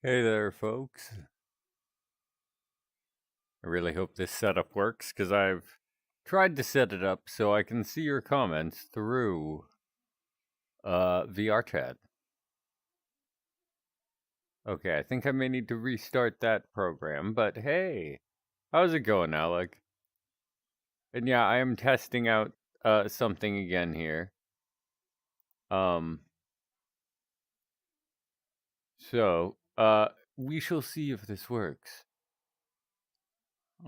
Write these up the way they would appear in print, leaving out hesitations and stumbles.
Hey there, folks. I really hope this setup works because I've tried to set it up so I can see your comments through VR chat. Okay, I think I may need to restart that program, but hey, how's it going, Alec? And yeah, I am testing out something again here. Um, so we shall see if this works.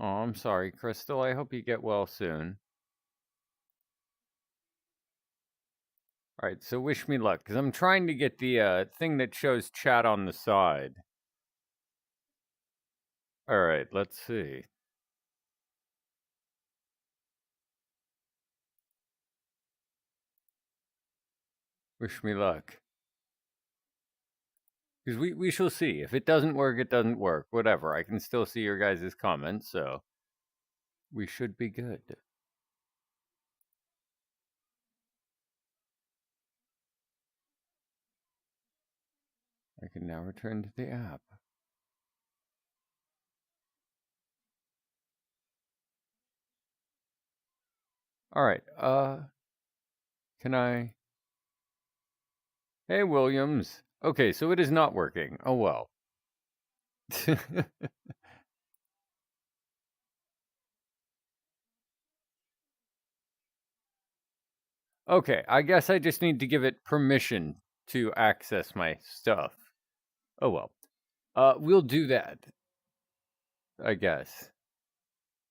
Oh, I'm sorry, Crystal. I hope you get well soon. All right, so wish me luck, because I'm trying to get the thing that shows chat on the side. All right, let's see. Wish me luck. Because we shall see. If it doesn't work, it doesn't work. Whatever. I can still see your guys' comments, so we should be good. I can now return to the app. All right. Can I? Hey, Williams. Okay, so it is not working. Oh well. Okay, I guess I just need to give it permission to access my stuff. Oh well. We'll do that. I guess.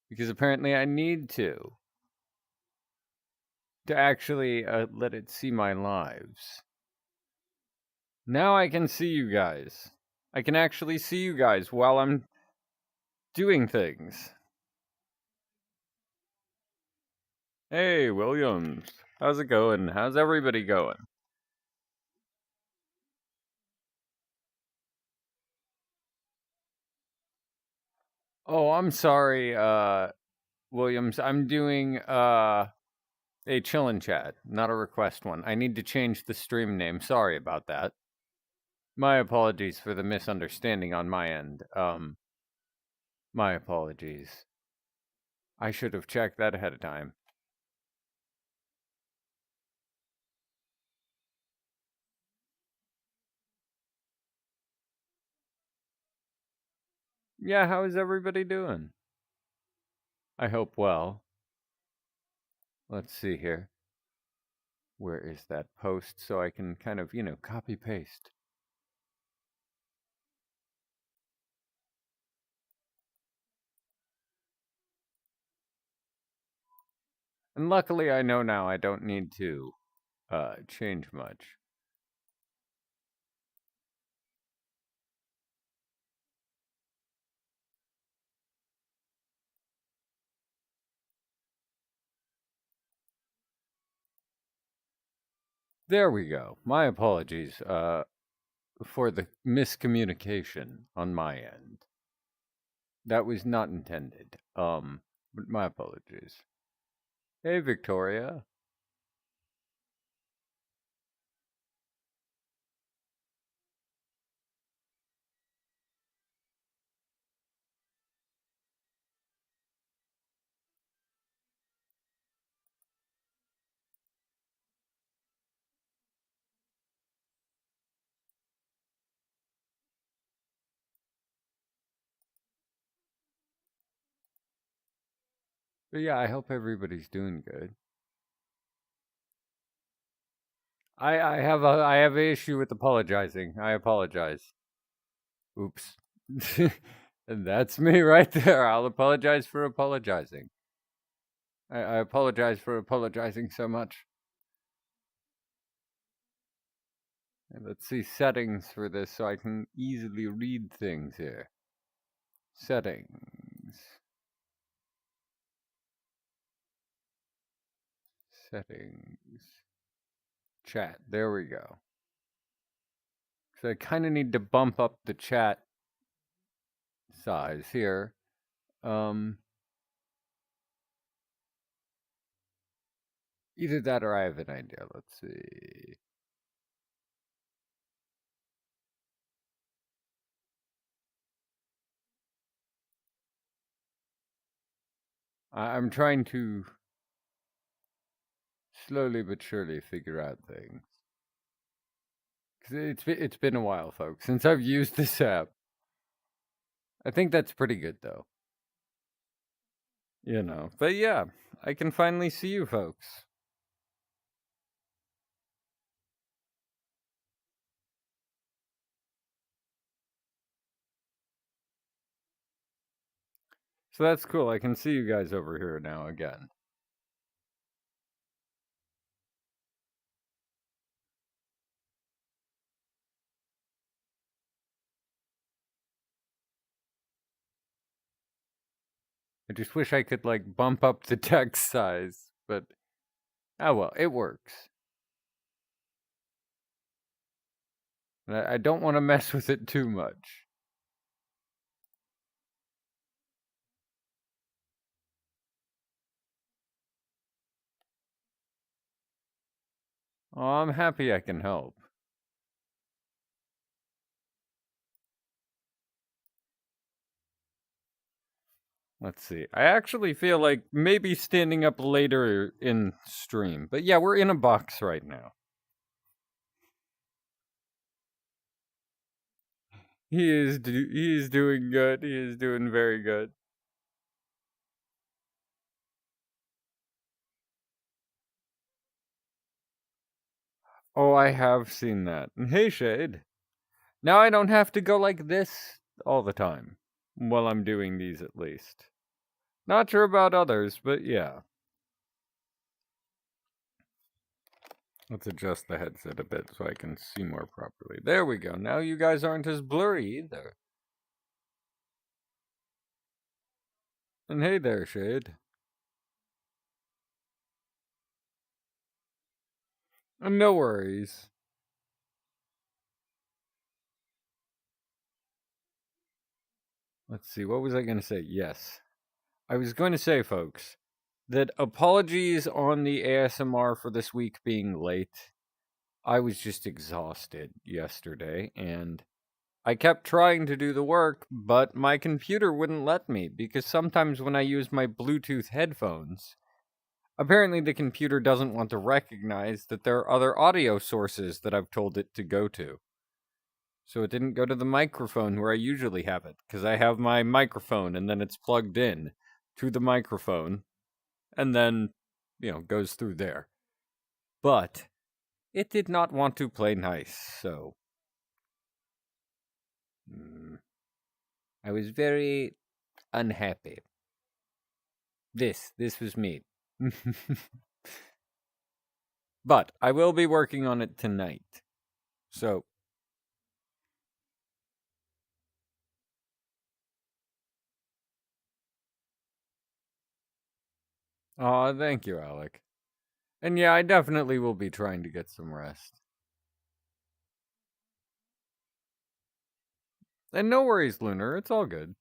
Because apparently I need to actually let it see my lives. Now I can see you guys. I can actually see you guys while I'm doing things. Hey, Williams. How's it going? How's everybody going? Oh, I'm sorry, Williams. I'm doing a chillin' chat, not a request one. I need to change the stream name. Sorry about that. My apologies for the misunderstanding on my end. My apologies. I should have checked that ahead of time. Yeah, how is everybody doing? I hope well. Let's see here. Where is that post so I can kind of, copy paste? And luckily I know now I don't need to change much. There we go. My apologies for the miscommunication on my end. That was not intended. But my apologies. Hey, Victoria. But yeah, I hope everybody's doing good. I have an issue with apologizing. I apologize. Oops. And that's me right there. I'll apologize for apologizing. I apologize for apologizing so much. And let's see settings for this so I can easily read things here. Settings. Settings. Chat. There we go. So I kind of need to bump up the chat size here. Either that or I have an idea. Let's see. I'm trying to slowly but surely figure out things. 'Cause it's been a while, folks, since I've used this app. I think that's pretty good, though. You know, but yeah, I can finally see you folks. So that's cool. I can see you guys over here now again. I just wish I could, like, bump up the text size, but oh well, it works. I don't want to mess with it too much. Oh, I'm happy I can help. Let's see. I actually feel like maybe standing up later in stream. But yeah, we're in a box right now. He is doing good. He is doing very good. Oh, I have seen that. Hey, Shade. Now I don't have to go like this all the time. While I'm doing these, at least. Not sure about others, but yeah. Let's adjust the headset a bit so I can see more properly. There we go. Now you guys aren't as blurry either. And hey there, Shade. And no worries. Let's see, what was I going to say? Yes. I was going to say, folks, that apologies on the ASMR for this week being late. I was just exhausted yesterday, and I kept trying to do the work, but my computer wouldn't let me, because sometimes when I use my Bluetooth headphones, apparently the computer doesn't want to recognize that there are other audio sources that I've told it to go to. So it didn't go to the microphone where I usually have it, because I have my microphone and then it's plugged in to the microphone, and then, goes through there. But it did not want to play nice, so I was very unhappy. This was me. But I will be working on it tonight. So aw, thank you, Alec. And yeah, I definitely will be trying to get some rest. And no worries, Lunar, it's all good.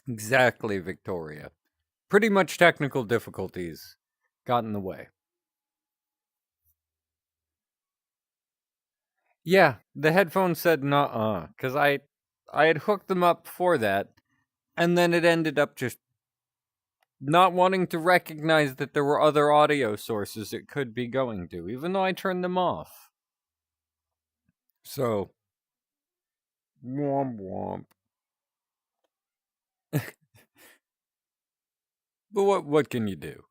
Exactly, Victoria. Pretty much technical difficulties got in the way. Yeah, the headphones said nuh-uh, because I had hooked them up for that, and then it ended up just not wanting to recognize that there were other audio sources it could be going to, even though I turned them off. So, womp womp. But what can you do?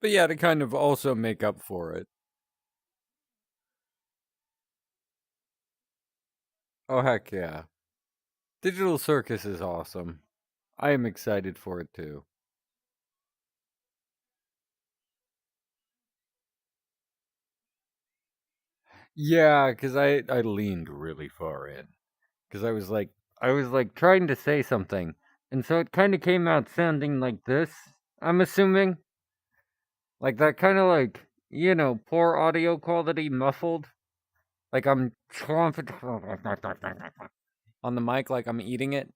But yeah, to kind of also make up for it. Oh heck yeah. Digital Circus is awesome. I am excited for it too. Yeah, because I leaned really far in. Because I was like trying to say something. And so it kind of came out sounding like this, I'm assuming. Like that kind of like poor audio quality, muffled. Like I'm chomping on the mic like I'm eating it.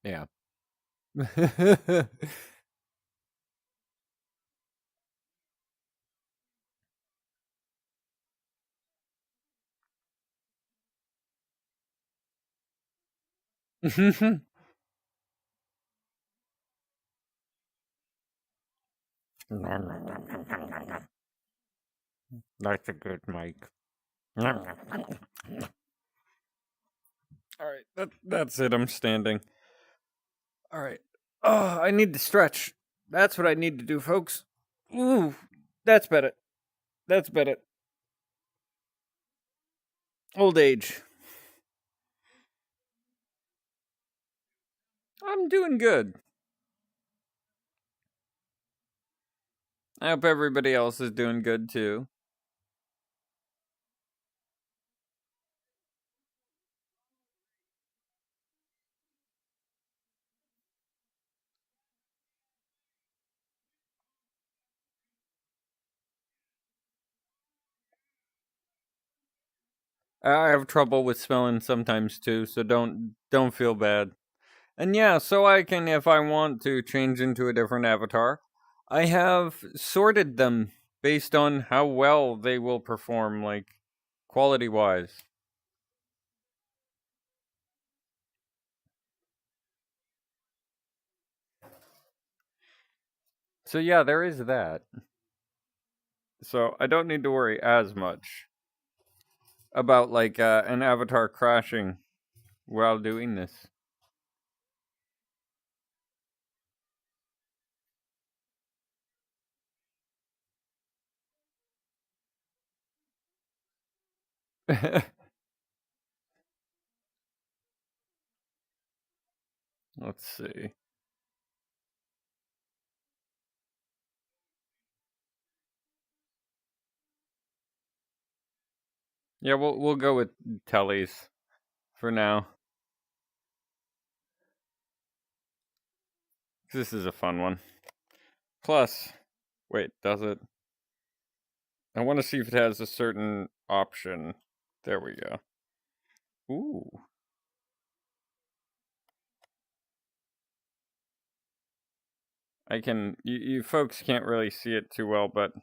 Yeah. That's a good mic. All right, that's it. I'm standing. All right. Oh, I need to stretch. That's what I need to do, folks. Ooh, that's better. That's better. Old age. I'm doing good. I hope everybody else is doing good too. I have trouble with spelling sometimes too, so don't feel bad. And yeah, so I can, if I want to, change into a different avatar. I have sorted them based on how well they will perform, like quality wise. So yeah, there is that. So I don't need to worry as much about like an avatar crashing while doing this. Let's see. Yeah, we'll go with Telly's for now. This is a fun one. Plus, wait, does it? I want to see if it has a certain option. There we go. Ooh. I can. You folks can't really see it too well, but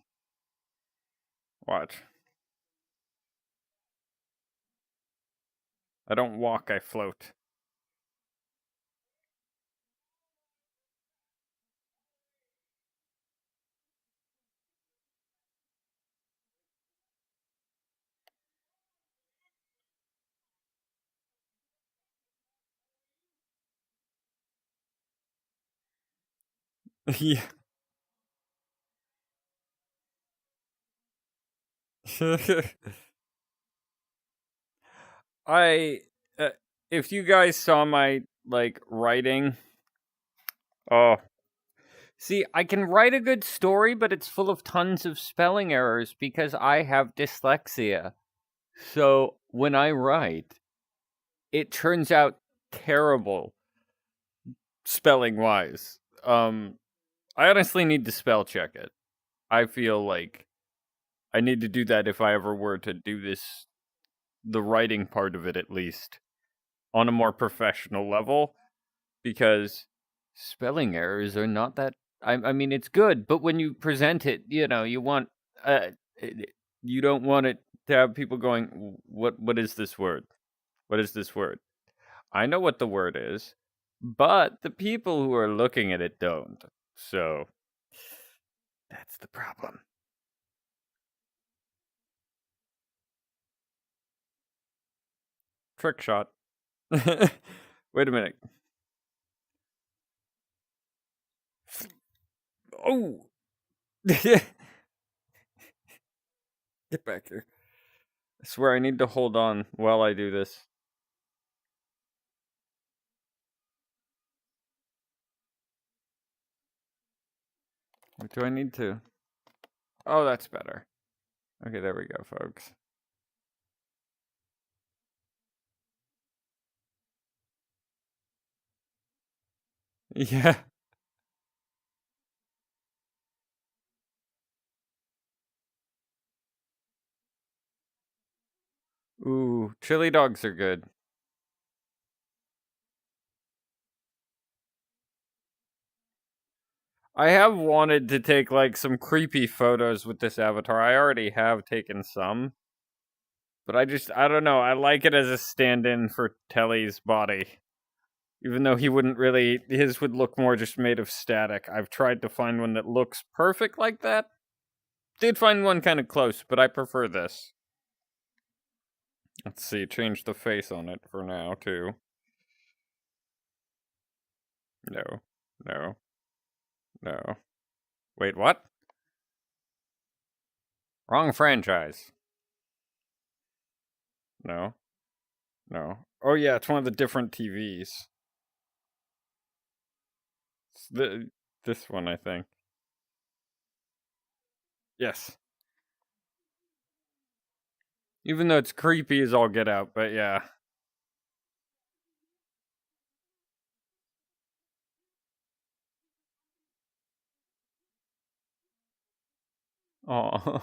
watch. I don't walk, I float. Yeah. I. If you guys saw my like writing, oh, see, I can write a good story, but it's full of tons of spelling errors because I have dyslexia. So when I write, it turns out terrible spelling wise. I honestly need to spell check it. I feel like I need to do that if I ever were to do this, the writing part of it at least, on a more professional level, because spelling errors are not that. I mean, it's good, but when you present it, you want, you don't want it to have people going, What is this word? What is this word?" I know what the word is, but the people who are looking at it don't. So that's the problem. Trick shot. Wait a minute. Oh, get back here. I swear I need to hold on while I do this. What do I need to? Oh, that's better. Okay, there we go, folks. Yeah. Chili dogs are good. I have wanted to take like some creepy photos with this avatar. I already have taken some. But I don't know. I like it as a stand-in for Telly's body. Even though he wouldn't really, his would look more just made of static. I've tried to find one that looks perfect like that. Did find one kind of close, but I prefer this. Let's see, change the face on it for now, too. No, no, no. Wait, what? Wrong franchise. No, no. Oh yeah, it's one of the different TVs. It's this one, I think. Yes. Even though it's creepy as all get out, but yeah. Oh.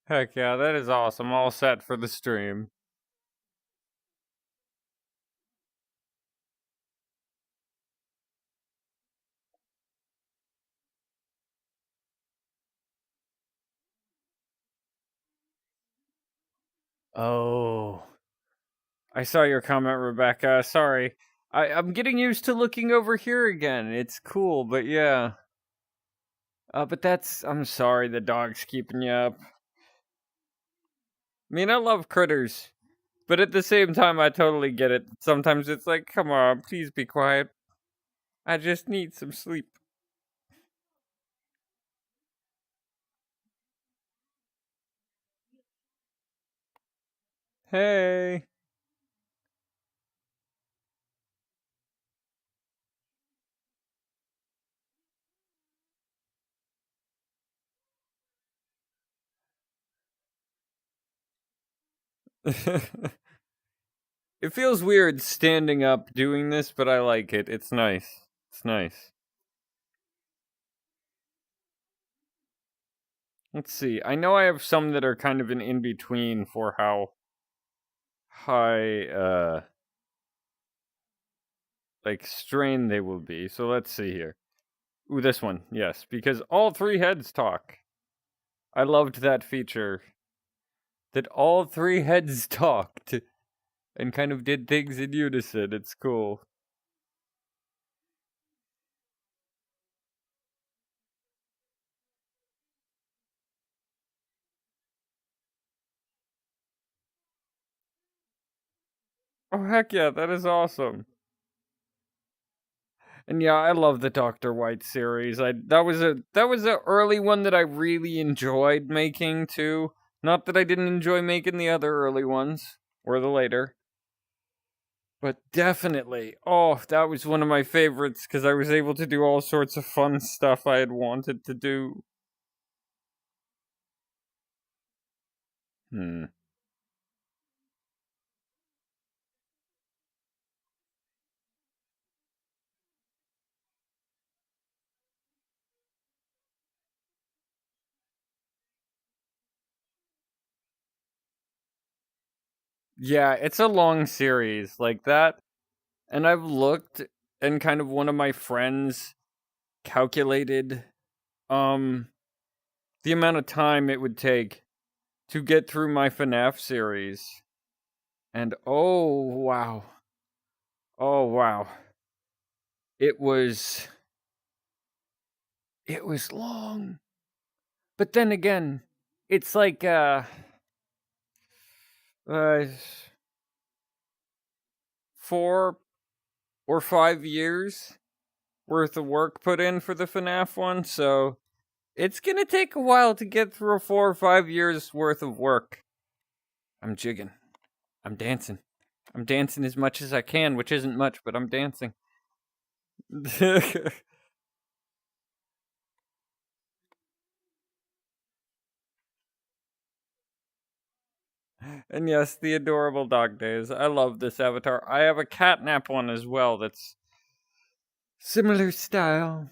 Heck yeah, that is awesome. All set for the stream. Oh. I saw your comment, Rebecca. Sorry. I'm getting used to looking over here again. It's cool, but yeah. But I'm sorry the dog's keeping you up. I mean, I love critters, but at the same time, I totally get it. Sometimes it's like, come on, please be quiet. I just need some sleep. Hey. It feels weird standing up doing this, but I like it. It's nice. It's nice. Let's see. I know I have some that are kind of an in between for how high like strain they will be. So let's see here. Ooh, this one. Yes, because all three heads talk. I loved that feature. That all three heads talked and kind of did things in unison. It's cool. Oh heck yeah, that is awesome. And yeah, I love the Dr. White series. That was a early one that I really enjoyed making too. Not that I didn't enjoy making the other early ones or the later. But definitely, oh, that was one of my favorites because I was able to do all sorts of fun stuff I had wanted to do. Hmm. Yeah, it's a long series like that. And I've looked and kind of one of my friends calculated the amount of time it would take to get through my FNAF series. And oh wow. Oh wow. It was it was long. But then again, it's like uh 4 or 5 years worth of work put in for the FNAF one, so it's gonna take a while to get through 4 or 5 years worth of work. I'm jigging. I'm dancing. I'm dancing as much as I can, which isn't much, but I'm dancing. And yes, the adorable dog days. I love this avatar. I have a catnap one as well that's similar style.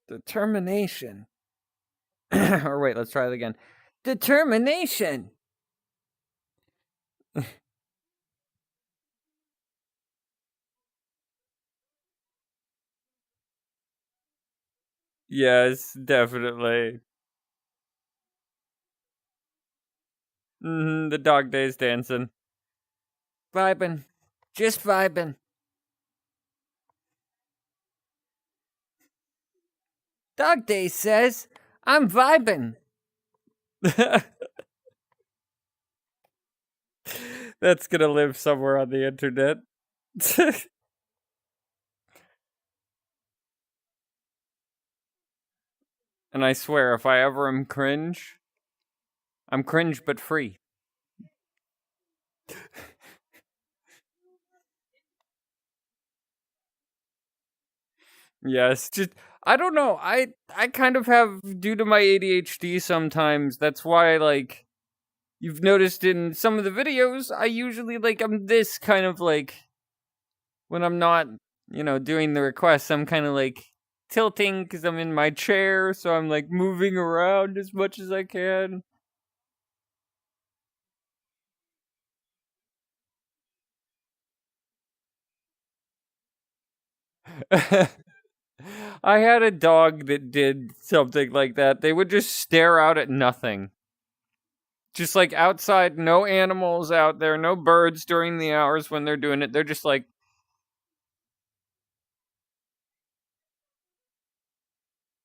Determination. Or wait, let's try it again. Determination. Yes, definitely. The dog days dancing. Vibing. Just vibing. Dog Days says, I'm vibing. That's gonna live somewhere on the internet. And I swear, if I ever am cringe, I'm cringe but free. Yes, just I don't know. I kind of have, due to my ADHD sometimes. That's why, like, you've noticed in some of the videos, I usually, like, I'm this kind of, like, when I'm not, doing the requests, I'm kind of like tilting because I'm in my chair, so I'm like moving around as much as I can. I had a dog that did something like that. They would just stare out at nothing. Just like outside, no animals out there, no birds during the hours when they're doing it. They're just like,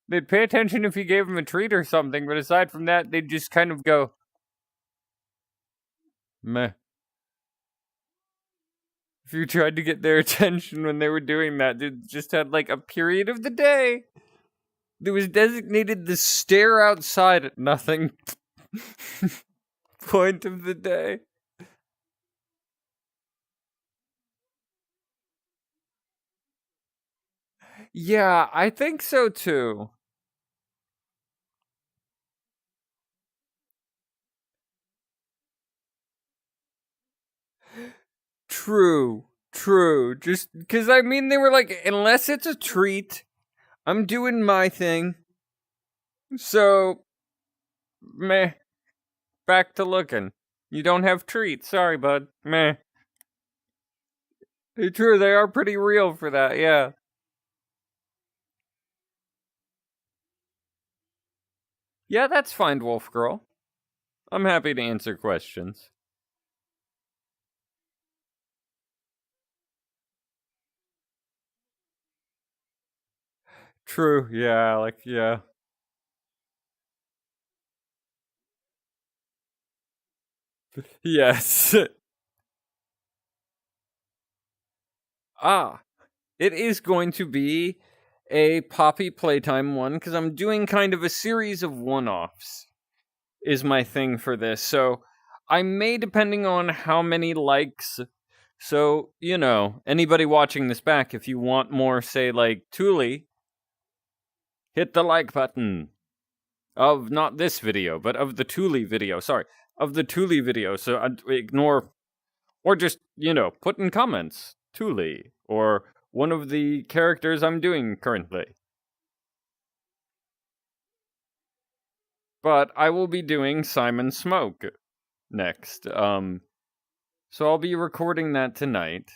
they'd pay attention if you gave them a treat or something, but aside from that, they'd just kind of go, meh. If you tried to get their attention when they were doing that, they just had like a period of the day that was designated the stare outside at nothing point of the day. Yeah, I think so too. True, true. Just because I mean, they were like, unless it's a treat, I'm doing my thing. So, meh, back to looking. You don't have treats. Sorry, bud. Meh. True, they are pretty real for that, yeah. Yeah, that's fine, Wolf Girl. I'm happy to answer questions. True, yeah, like, yeah. Yes. Ah, it is going to be a Poppy Playtime one because I'm doing kind of a series of one offs, is my thing for this. So I may, depending on how many likes. So, anybody watching this back, if you want more, say, like Thule, hit the like button of not this video, but of the Thule video. Sorry, of the Thule video. So ignore, or just, put in comments Thule or one of the characters I'm doing currently. But I will be doing Simon Smoke next. So I'll be recording that tonight.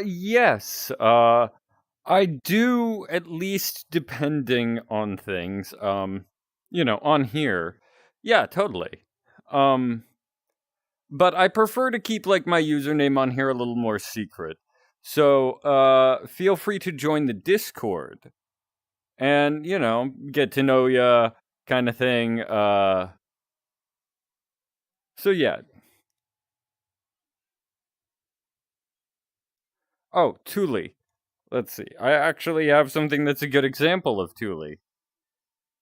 Yes. I do, at least depending on things. On here. Yeah, totally. Um, but I prefer to keep like my username on here a little more secret. So, feel free to join the Discord and, get to know ya kind of thing. So yeah. Oh, Thule. Let's see. I actually have something that's a good example of Thule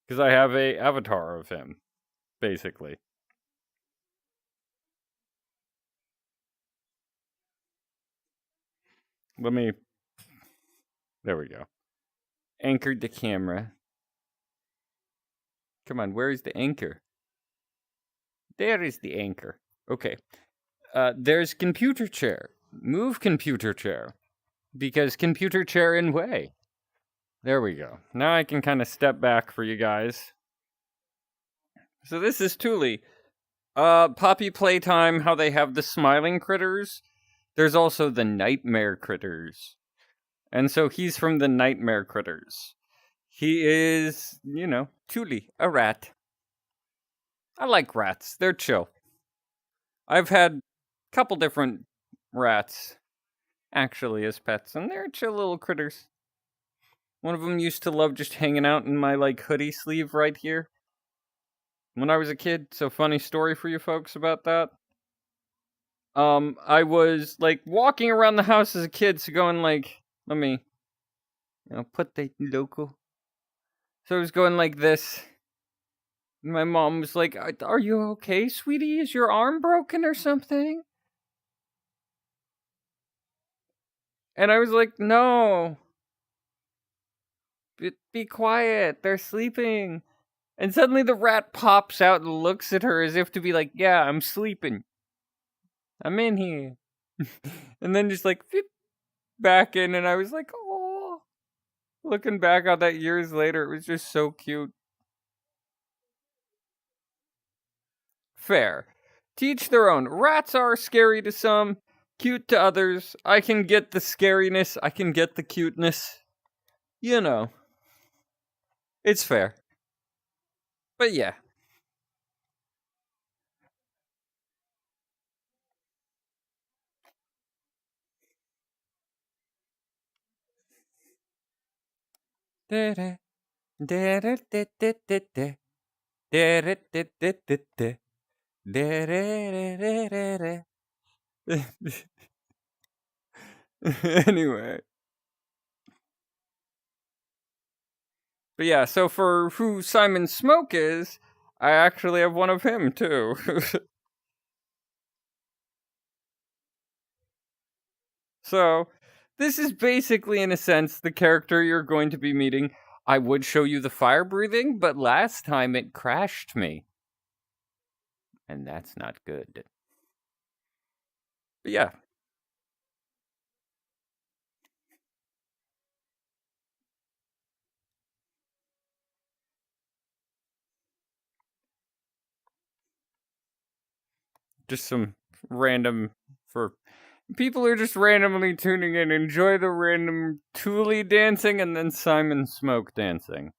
because I have a avatar of him, basically. Let me. There we go. Anchored the camera. Come on, where is the anchor? There is the anchor. Okay. There's computer chair. Move computer chair. Because computer chair in way. There we go. Now I can kind of step back for you guys. So this is Thule. Poppy Playtime, how they have the smiling critters. There's also the nightmare critters. And so he's from the nightmare critters. He is, Thule, a rat. I like rats. They're chill. I've had a couple different rats, actually, as pets, and they're chill little critters. One of them used to love just hanging out in my, hoodie sleeve right here when I was a kid. So, funny story for you folks about that. I was, walking around the house as a kid, so going, let me, put the local. So I was going like this. And my mom was like, "Are you okay, sweetie? Is your arm broken or something?" And I was like, "No. Be quiet. They're sleeping." And suddenly the rat pops out and looks at her as if to be like, "Yeah, I'm sleeping. I'm in here." And then just back in, and I was like, "Oh." Looking back on that years later, it was just so cute. Fair. Teach their own. Rats are scary to some, cute to others. I can get the scariness, I can get the cuteness. It's fair. But yeah. Anyway. But yeah, so for who Simon Smoke is, I actually have one of him too. So, this is basically, in a sense, the character you're going to be meeting. I would show you the fire breathing, but last time it crashed me. And that's not good. But yeah. Just some random for people who are just randomly tuning in. Enjoy the random Thule dancing and then Simon Smoke dancing.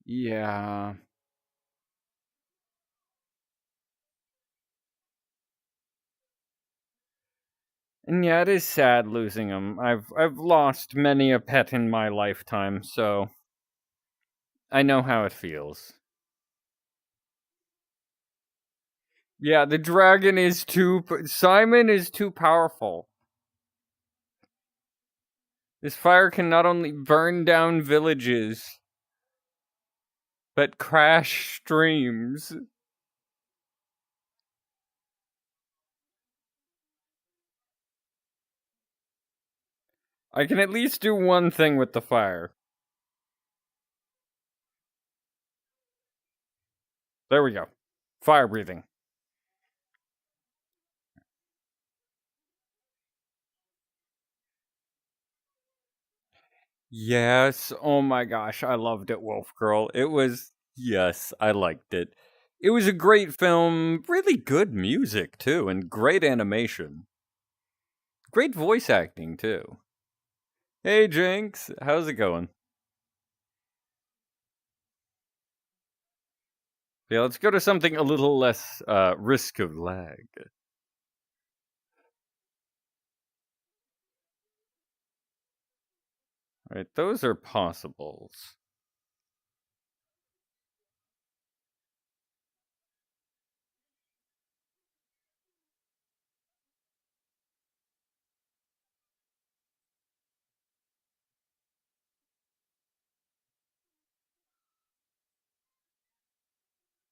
Yeah. And yeah, it is sad losing him. I've lost many a pet in my lifetime, so I know how it feels. Yeah, the dragon is Simon is too powerful. This fire can not only burn down villages, but crash streams. I can at least do one thing with the fire. There we go. Fire breathing. Yes. Oh my gosh, I loved it, Wolf Girl. Yes, I liked it. It was a great film, really good music too, and great animation. Great voice acting too. Hey Jinx, how's it going? Yeah, let's go to something a little less risk of lag. Right, those are possibles.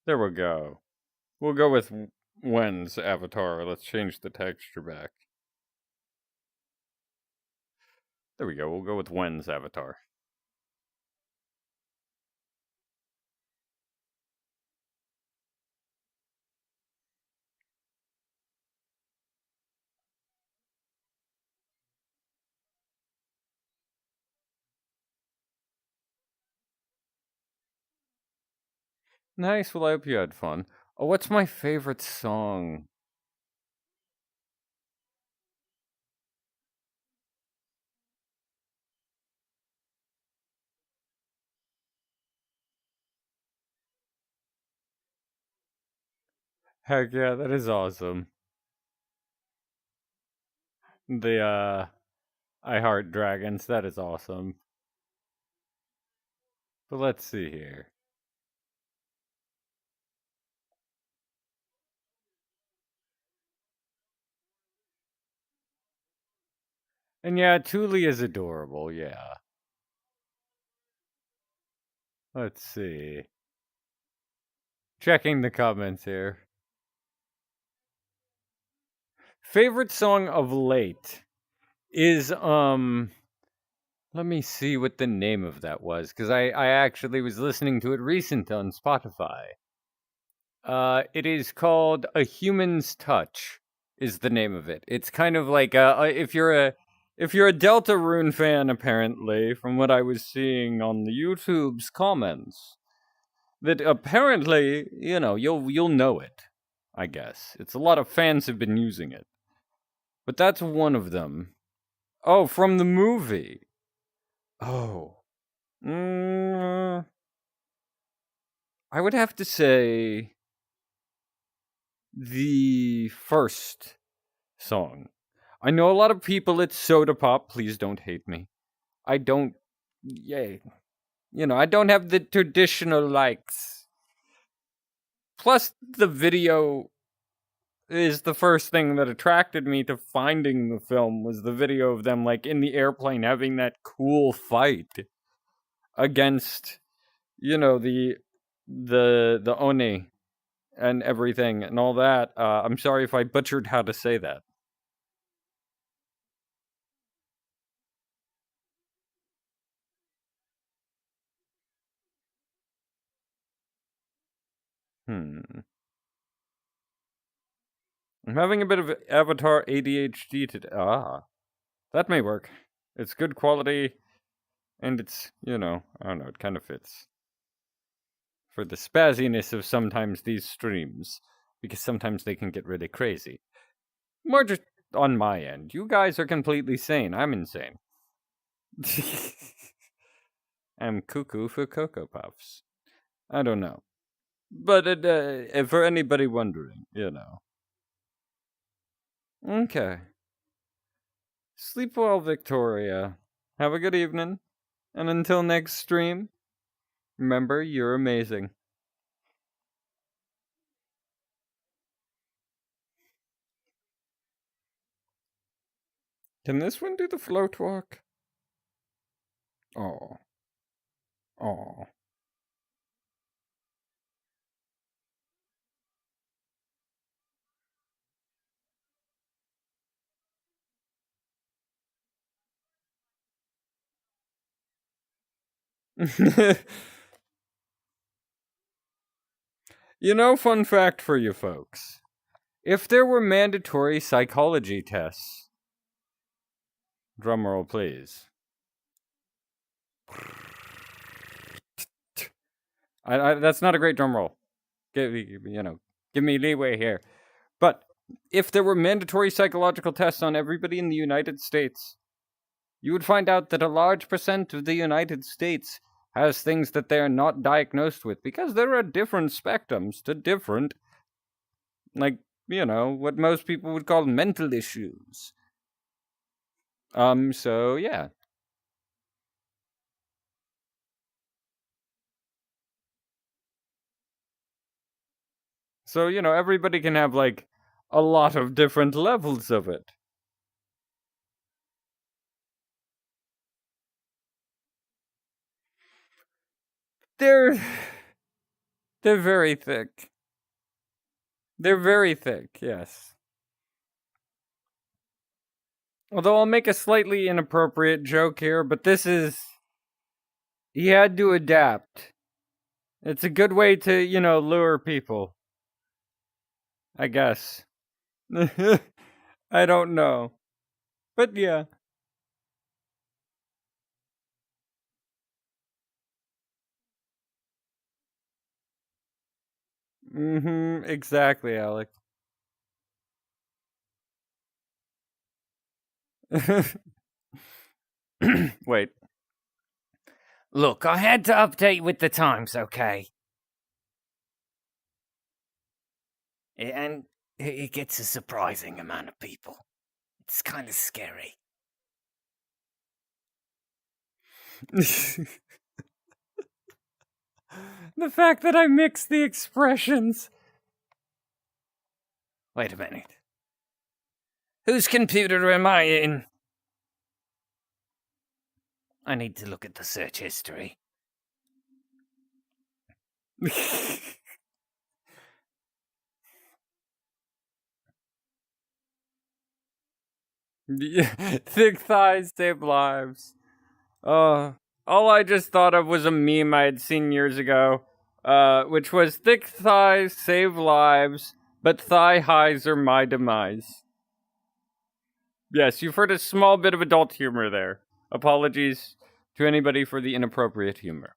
There we go. We'll go with Wen's avatar. Let's change the texture back. There we go. We'll go with Wen's avatar. Nice. Well, I hope you had fun. Oh, what's my favorite song? Heck yeah, that is awesome. The I Heart Dragons, that is awesome. But let's see here. And yeah, Thule is adorable, yeah. Let's see. Checking the comments here. Favorite song of late is let me see what the name of that was, because I actually was listening to it recent on Spotify. It is called A Human's Touch is the name of it. It's kind of like if you're a Deltarune fan, apparently, from what I was seeing on the YouTube's comments, that apparently, you'll know it. I guess it's a lot of fans have been using it, but that's one of them. Oh, from the movie. Oh, mm, I would have to say the first song. I know a lot of people it's Soda Pop. Please don't hate me. I don't. Yay. I don't have the traditional likes. Plus, the video is the first thing that attracted me to finding the film was the video of them like in the airplane having that cool fight against the Oni and everything and all that. I'm sorry if I butchered how to say that. I'm having a bit of Avatar ADHD today. That may work. It's good quality, and it's, I don't know, it kind of fits. For the spazziness of sometimes these streams, because sometimes they can get really crazy. More just on my end. You guys are completely sane. I'm insane. I'm cuckoo for Cocoa Puffs. I don't know. But for anybody wondering, Okay. Sleep well, Victoria. Have a good evening. And until next stream, remember, you're amazing. Can this one do the float walk? Oh. Oh. Fun fact for you folks. If there were mandatory psychology tests, drumroll please. That's not a great drumroll. Give me leeway here. But if there were mandatory psychological tests on everybody in the United States, you would find out that a large percent of the United States has things that they're not diagnosed with because there are different spectrums to different, like, what most people would call mental issues. So yeah. So, everybody can have, like, a lot of different levels of it. They're very thick. They're very thick, yes. Although I'll make a slightly inappropriate joke here, but this is. He had to adapt. It's a good way to, lure people. I guess. I don't know. But yeah. Exactly, Alec. Wait. Look, I had to update with the times, okay? And it gets a surprising amount of people. It's kind of scary. The fact that I mix the expressions. Wait a minute. Whose computer am I in? I need to look at the search history. Thick thighs save lives. All I just thought of was a meme I had seen years ago, which was thick thighs save lives, but thigh highs are my demise. Yes, you've heard a small bit of adult humor there. Apologies to anybody for the inappropriate humor.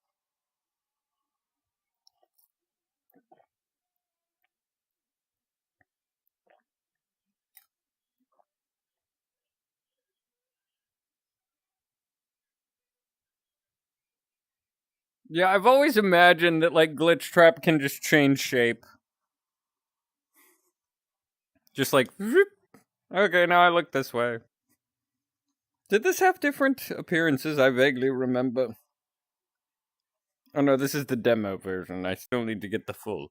Yeah, I've always imagined that like Glitch Trap can just change shape. Just like, okay, now I look this way. Did this have different appearances? I vaguely remember. Oh no, this is the demo version. I still need to get the full.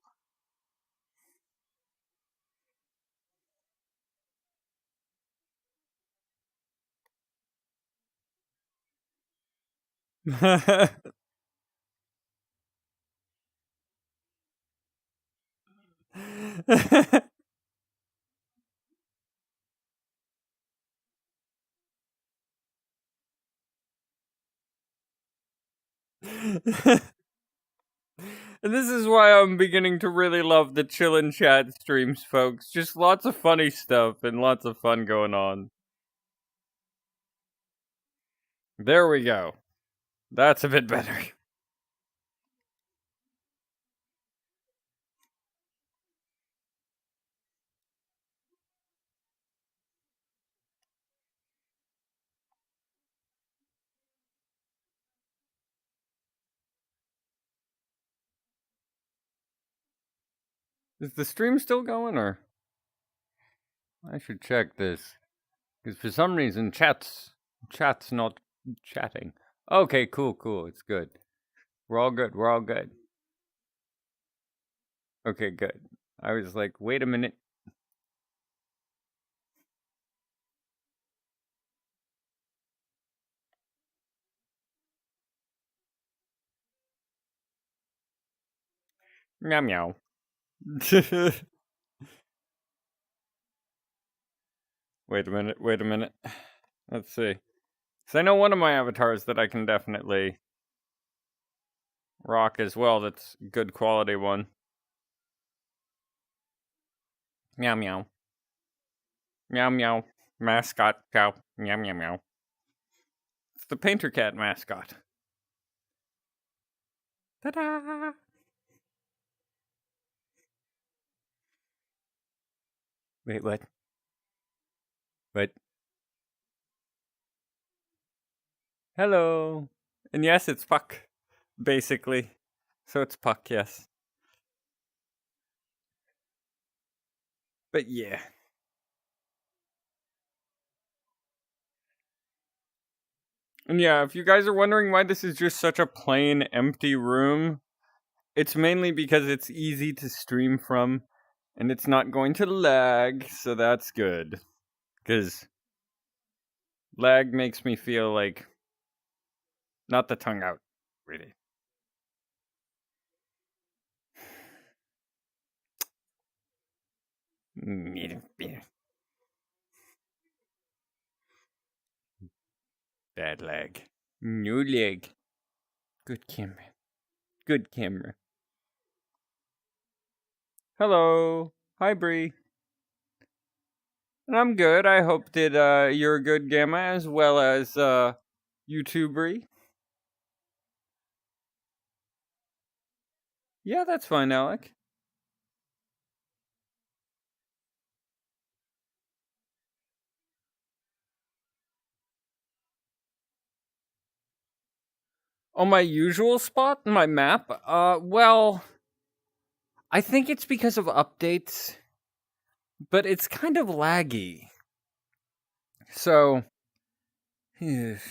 And this is why I'm beginning to really love the Chillin' Chat streams, folks. Just lots of funny stuff and lots of fun going on. There we go. That's a bit better. Is the stream still going, or? I should check this. Because for some reason, chat's not chatting. Okay, cool. It's good. We're all good. Okay, good. I was like, wait a minute. Meow meow. Wait a minute. Let's see. Because I know one of my avatars that I can definitely rock as well. That's a good quality one. Meow meow. Meow meow. Mascot cow. Meow meow meow. It's the Painter Cat mascot. Ta-da! Wait, what? What? Hello. And yes, it's Puck, basically. So it's Puck, yes. But yeah. And yeah, if you guys are wondering why this is just such a plain, empty room, it's mainly because it's easy to stream from, and it's not going to lag, so that's good. Because lag makes me feel like not the tongue out, really. Bad lag. No lag. Good camera. Good camera. Hello. Hi, Bree. And I'm good. I hope that you're good, Gamma, as well as you too, Bree. Yeah, that's fine, Alec. On my usual spot, my map, well, I think it's because of updates, but it's kind of laggy. So, I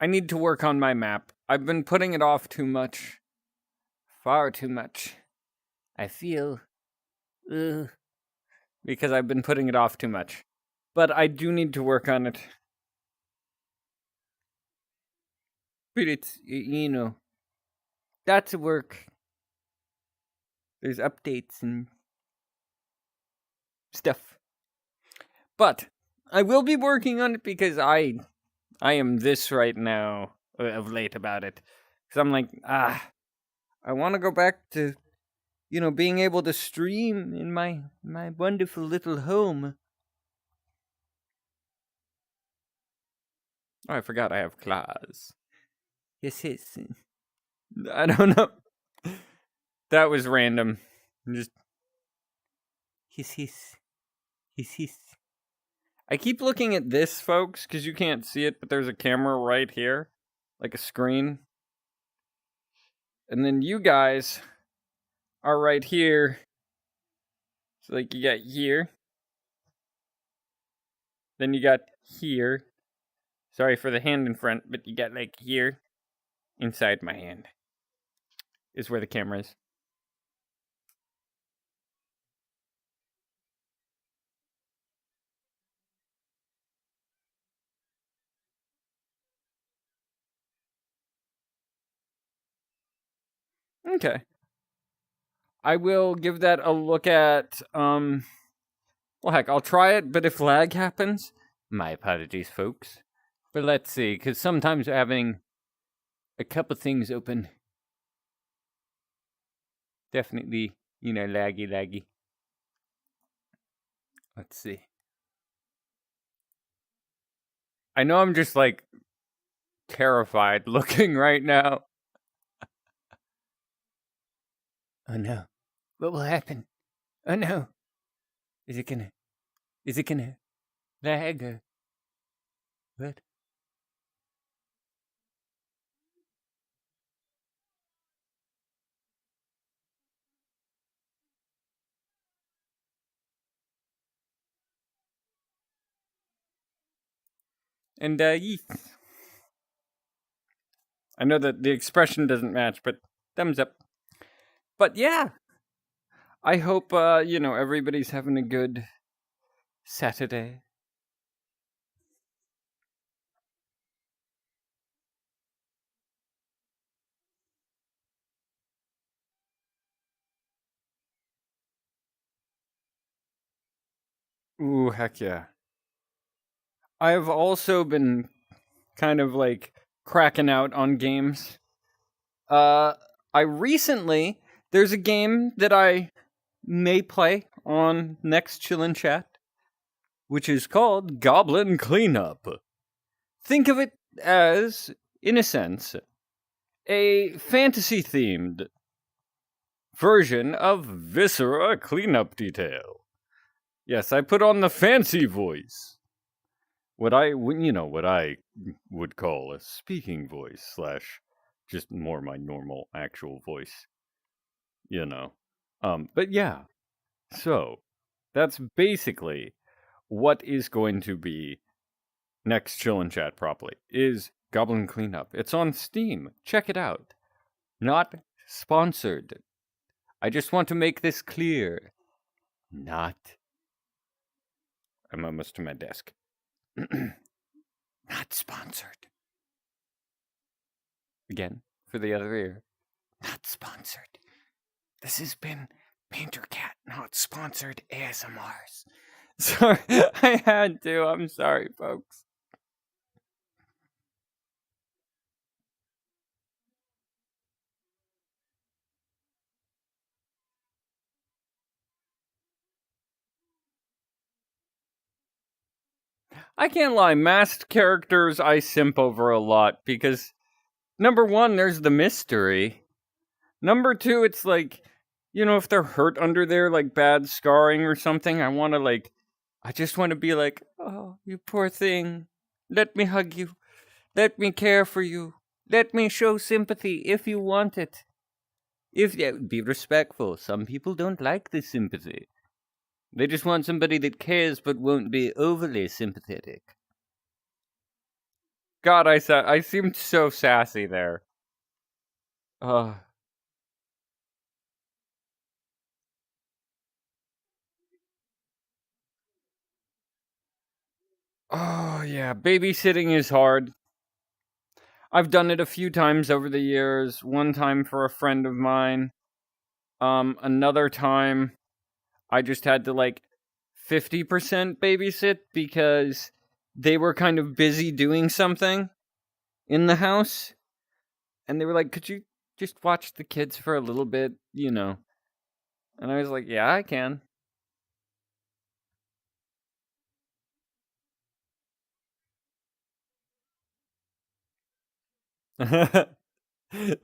need to work on my map. I've been putting it off too much. Far too much. I feel, because I've been putting it off too much. But I do need to work on it. But it's, that's work. There's updates and stuff. But I will be working on it because I am this right now of late about it. Because I'm like, I want to go back to, being able to stream in my wonderful little home. Oh, I forgot I have claws. Yes. I don't know. That was random. Just hiss. I keep looking at this, folks, because you can't see it, but there's a camera right here, like a screen. And then you guys are right here. So, like, you got here. Then you got here. Sorry for the hand in front, but you got, like, here. Inside my hand is where the camera is. Okay. I will give that a look at, well, heck, I'll try it, but if lag happens, my apologies, folks. But let's see, because sometimes having a couple things open, definitely, laggy. Let's see. I know I'm just, like, terrified looking right now. Oh no. What will happen? Oh no. Is it gonna lag or what? And yeet. I know that the expression doesn't match, but thumbs up. But yeah. I hope everybody's having a good Saturday. Ooh, heck yeah. I've also been kind of like cracking out on games. There's a game that I may play on next Chillin' Chat, which is called Goblin Cleanup. Think of it as, in a sense, a fantasy-themed version of Viscera Cleanup Detail. Yes, I put on the fancy voice. What I would call a speaking voice / just more my normal actual voice. But yeah. So, that's basically what is going to be next Chillin' Chat properly is Goblin Cleanup. It's on Steam. Check it out. Not sponsored. I just want to make this clear. Not. I'm almost to my desk. Not sponsored. Again, for the other ear. Not sponsored. This has been Painter Cat, not sponsored ASMRs. Sorry, I had to. I'm sorry, folks. I can't lie, masked characters I simp over a lot because number one, there's the mystery. Number two, it's like, if they're hurt under there, like bad scarring or something, I just want to be like, oh, you poor thing. Let me hug you. Let me care for you. Let me show sympathy if you want it. Be respectful. Some people don't like the sympathy. They just want somebody that cares but won't be overly sympathetic. God, I seemed so sassy there. Oh yeah, babysitting is hard. I've done it a few times over the years. One time for a friend of mine. Another time I just had to 50% babysit because they were kind of busy doing something in the house. And they were like, could you just watch the kids for a little bit, And I was like, yeah, I can.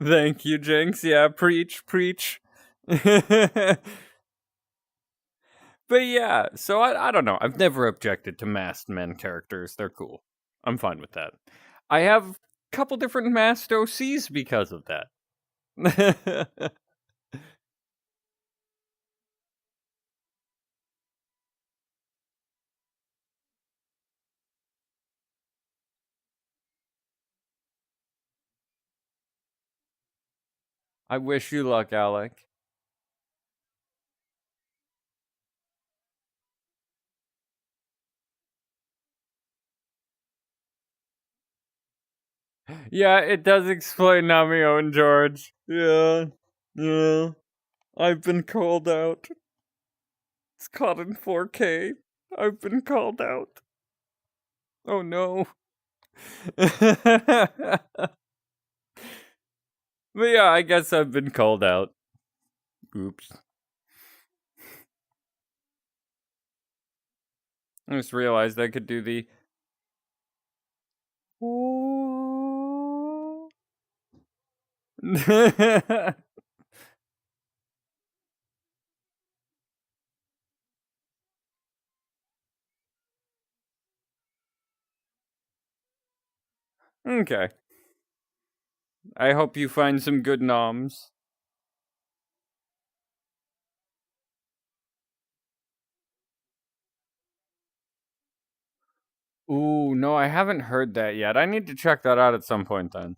Thank you, Jinx. Yeah, preach, preach. But yeah, so I don't know. I've never objected to masked men characters. They're cool. I'm fine with that. I have a couple different masked OCs because of that. I wish you luck, Alec. Yeah, it does explain Namio and George. Yeah, yeah. I've been called out. It's caught in 4K. I've been called out. Oh no. But yeah, I guess I've been called out. Oops. I just realized I could do the. Okay. I hope you find some good noms. Ooh, no, I haven't heard that yet. I need to check that out at some point then.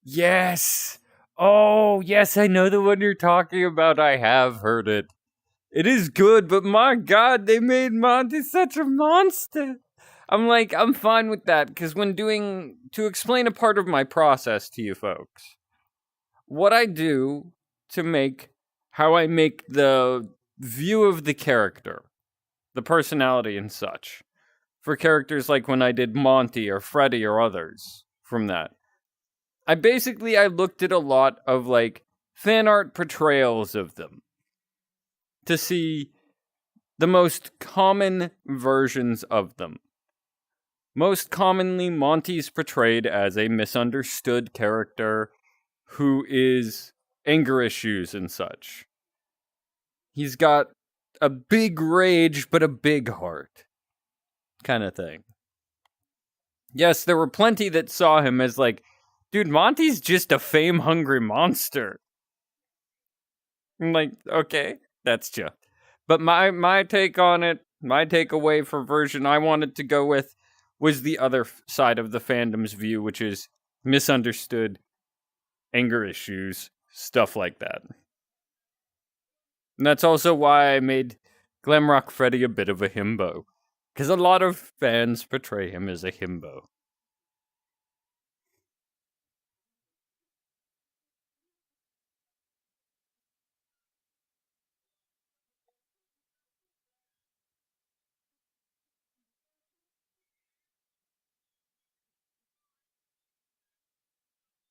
Yes! Oh, yes, I know the one you're talking about. I have heard it. It is good, but my god, they made Monty such a monster. I'm fine with that, because to explain a part of my process to you folks, what I do how I make the view of the character, the personality and such, for characters like when I did Monty or Freddy or others from that. I looked at a lot of fan art portrayals of them to see the most common versions of them. Most commonly, Monty's portrayed as a misunderstood character who is anger issues and such. He's got a big rage, but a big heart, kind of thing. Yes, there were plenty that saw him as dude, Monty's just a fame hungry monster. I'm like, okay, that's just. But my take on it, my takeaway for version I wanted to go with was the other side of the fandom's view, which is misunderstood, anger issues, stuff like that. And that's also why I made Glamrock Freddy a bit of a himbo. Because a lot of fans portray him as a himbo.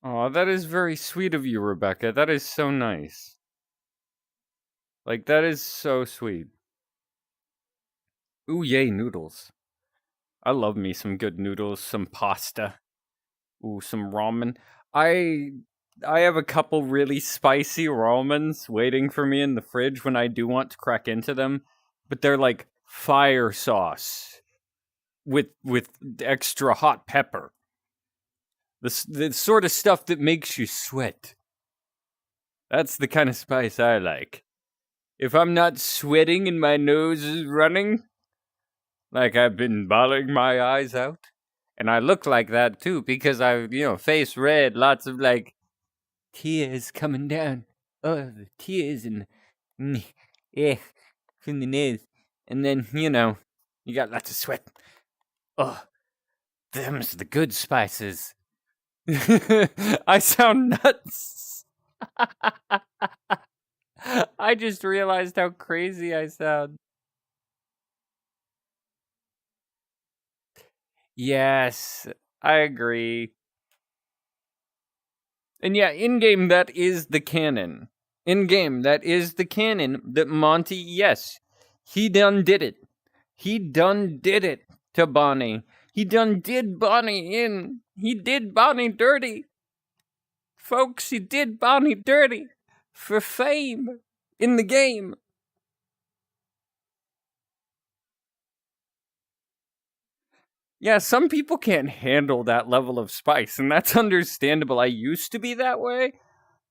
Oh, that is very sweet of you, Rebecca. That is so nice. Like, that is so sweet. Ooh, yay, noodles. I love me some good noodles, some pasta. Ooh, some ramen. I I have a couple really spicy ramens waiting for me in the fridge when I do want to crack into them, but they're like fire sauce with extra hot pepper. The sort of stuff that makes you sweat. That's the kind of spice I like. If I'm not sweating and my nose is running, like I've been bawling my eyes out, and I look like that too because face red, lots of like tears coming down. Oh, the tears and yeah, from the nose, and then you got lots of sweat. Oh, them's the good spices. I sound nuts. I just realized how crazy I sound. Yes, I agree. And yeah, in game, that is the canon. In game, that is the canon that Monty, yes, he done did it. He done did it to Bonnie. He done did Bonnie in. He did Bonnie dirty. Folks, he did Bonnie dirty for fame in the game. Yeah, some people can't handle that level of spice, and that's understandable. I used to be that way,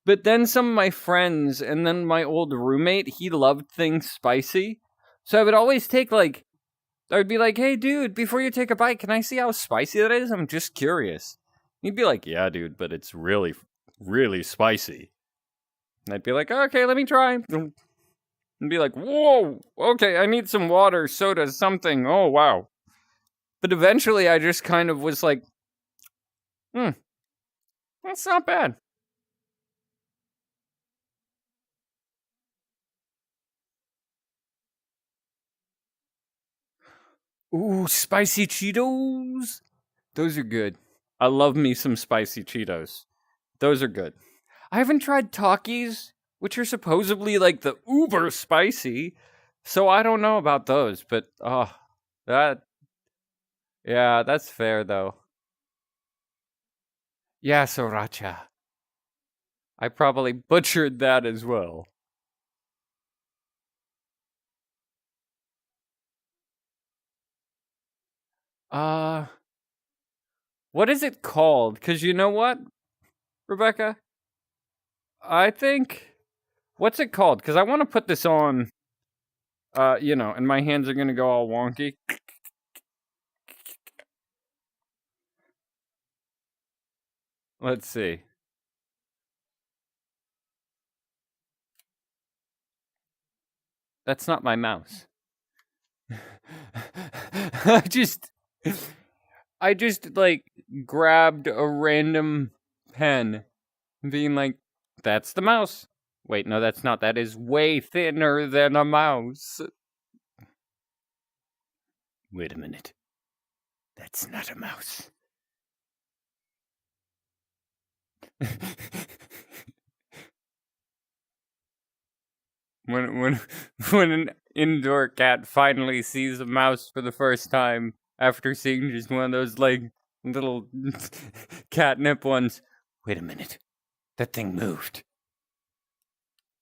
but then some of my friends and then my old roommate, he loved things spicy. So I would always take I would be like, "Hey dude, before you take a bite, can I see how spicy that is? I'm just curious." He'd be like, "Yeah, dude, but it's really really spicy." And I'd be like, "Okay, let me try." And be like, "Whoa, okay, I need some water, soda, something. Oh, wow." But eventually I just kind of was like, that's not bad. Ooh, spicy Cheetos. Those are good. I love me some spicy Cheetos. Those are good. I haven't tried Takis, which are supposedly like the uber spicy, so I don't know about those, but that yeah, that's fair though. Yeah, sriracha. I probably butchered that as well. Uh, what is it called? Cuz you know what, Rebecca? I think what's it called? Cuz I want to put this on and my hands are going to go all wonky. Let's see. That's not my mouse. I just I just like grabbed a random pen, being like, that's the mouse. Wait, no, that's not. That is way thinner than a mouse. Wait a minute. That's not a mouse. when when an indoor cat finally sees a mouse for the first time after seeing just one of those like little catnip ones. Wait a minute. That thing moved.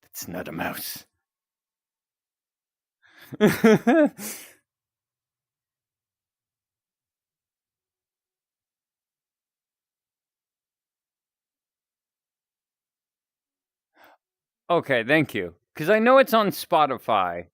That's not a mouse. Okay, thank you. Because I know it's on Spotify.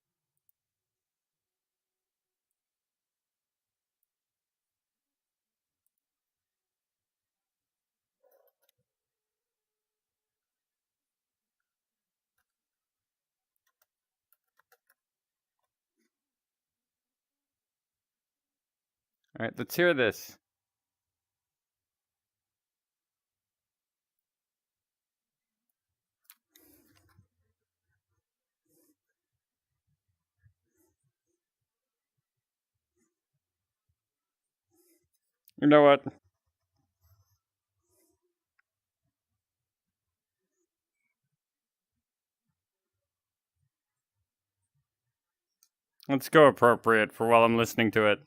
All right, let's hear this. You know what? Let's go appropriate for while I'm listening to it.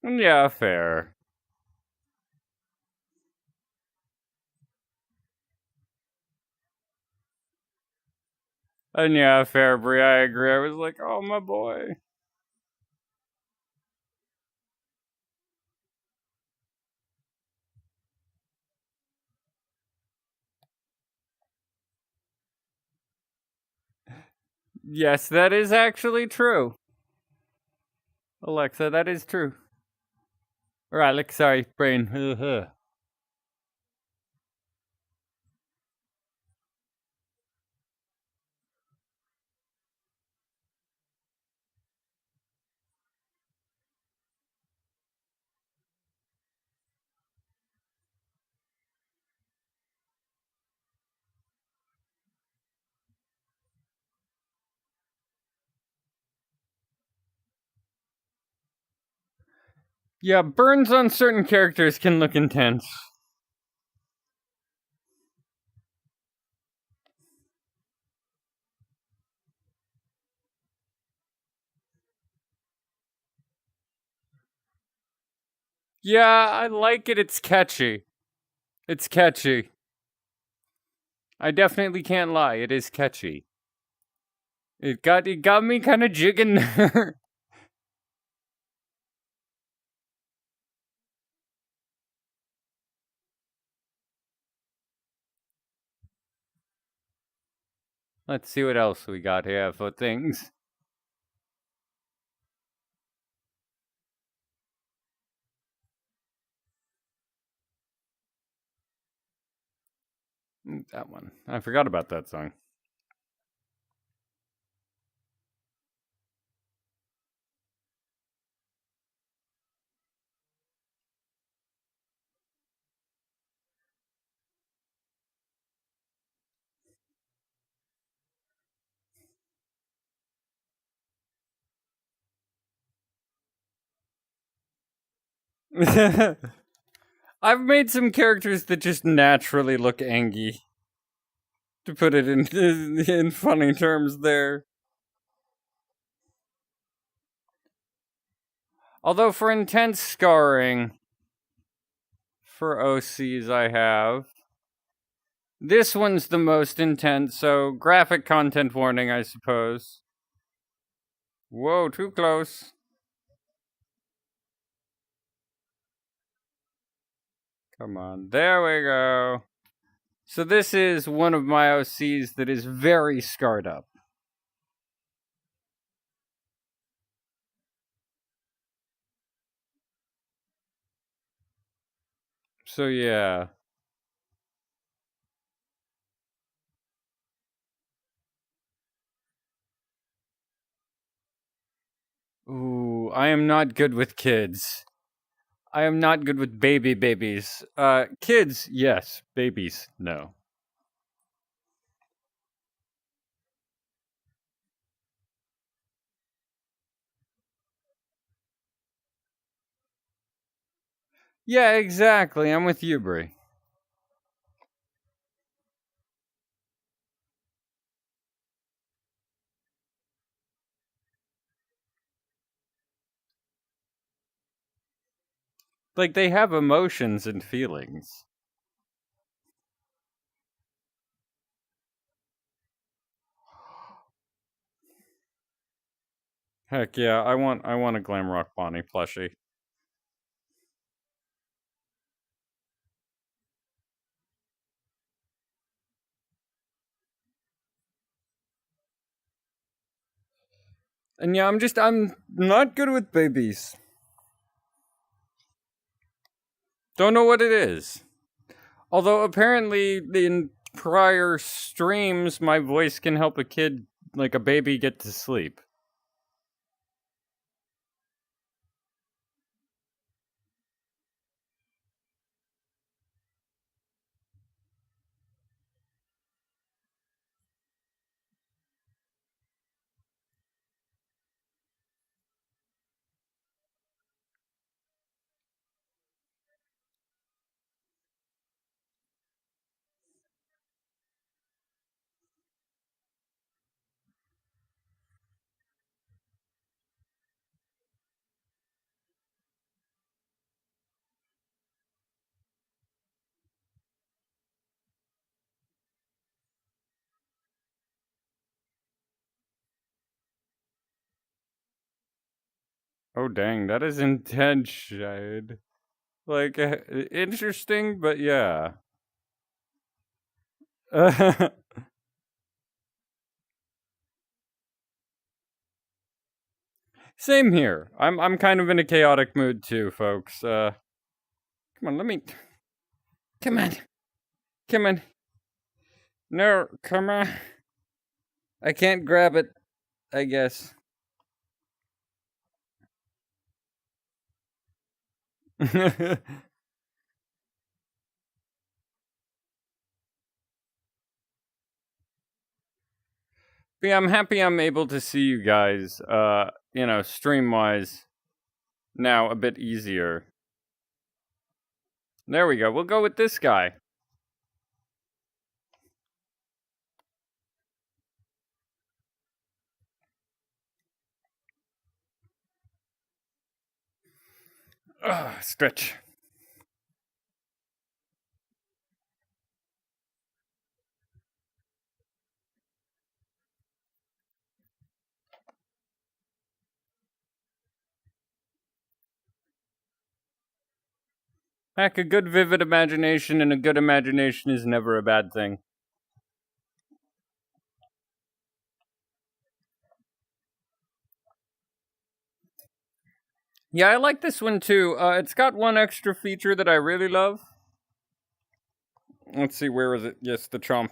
Yeah, fair. And yeah, fair, Brie, I agree. I was like, oh, my boy. Yes, that is actually true. Alexa, that is true. Or Alex, sorry, brain. Yeah, burns on certain characters can look intense. Yeah, I like it. It's catchy. It's catchy. I definitely can't lie. It is catchy. It got me kind of jigging. Let's see what else we got here for things. That one. I forgot about that song. I've made some characters that just naturally look angy. To put it in funny terms there. Although for intense scarring for OCs I have. This one's the most intense, so graphic content warning, I suppose. Whoa, too close. Come on, there we go. So this is one of my OCs that is very scarred up. So yeah. Ooh, I am not good with kids. I am not good with babies. Kids, yes. Babies, no. Yeah, exactly. I'm with you, Brie. Like, they have emotions and feelings. Heck yeah, I want a Glam Rock Bonnie plushie. And yeah, I'm not good with babies. Don't know what it is. Although apparently in prior streams my voice can help a kid like a baby get to sleep. Oh dang, that is intense, Shade. Like, interesting, but yeah. Same here. I'm kind of in a chaotic mood too, folks. Come on, let me. Come on, come on. No, come on. I can't grab it. I guess. But yeah, I'm happy I'm able to see you guys, stream wise now a bit easier. There we go. We'll go with this guy. Stretch. Heck, a good vivid imagination and a good imagination is never a bad thing. Yeah, I like this one too. It's got one extra feature that I really love. Let's see, where is it? Yes, the chomp.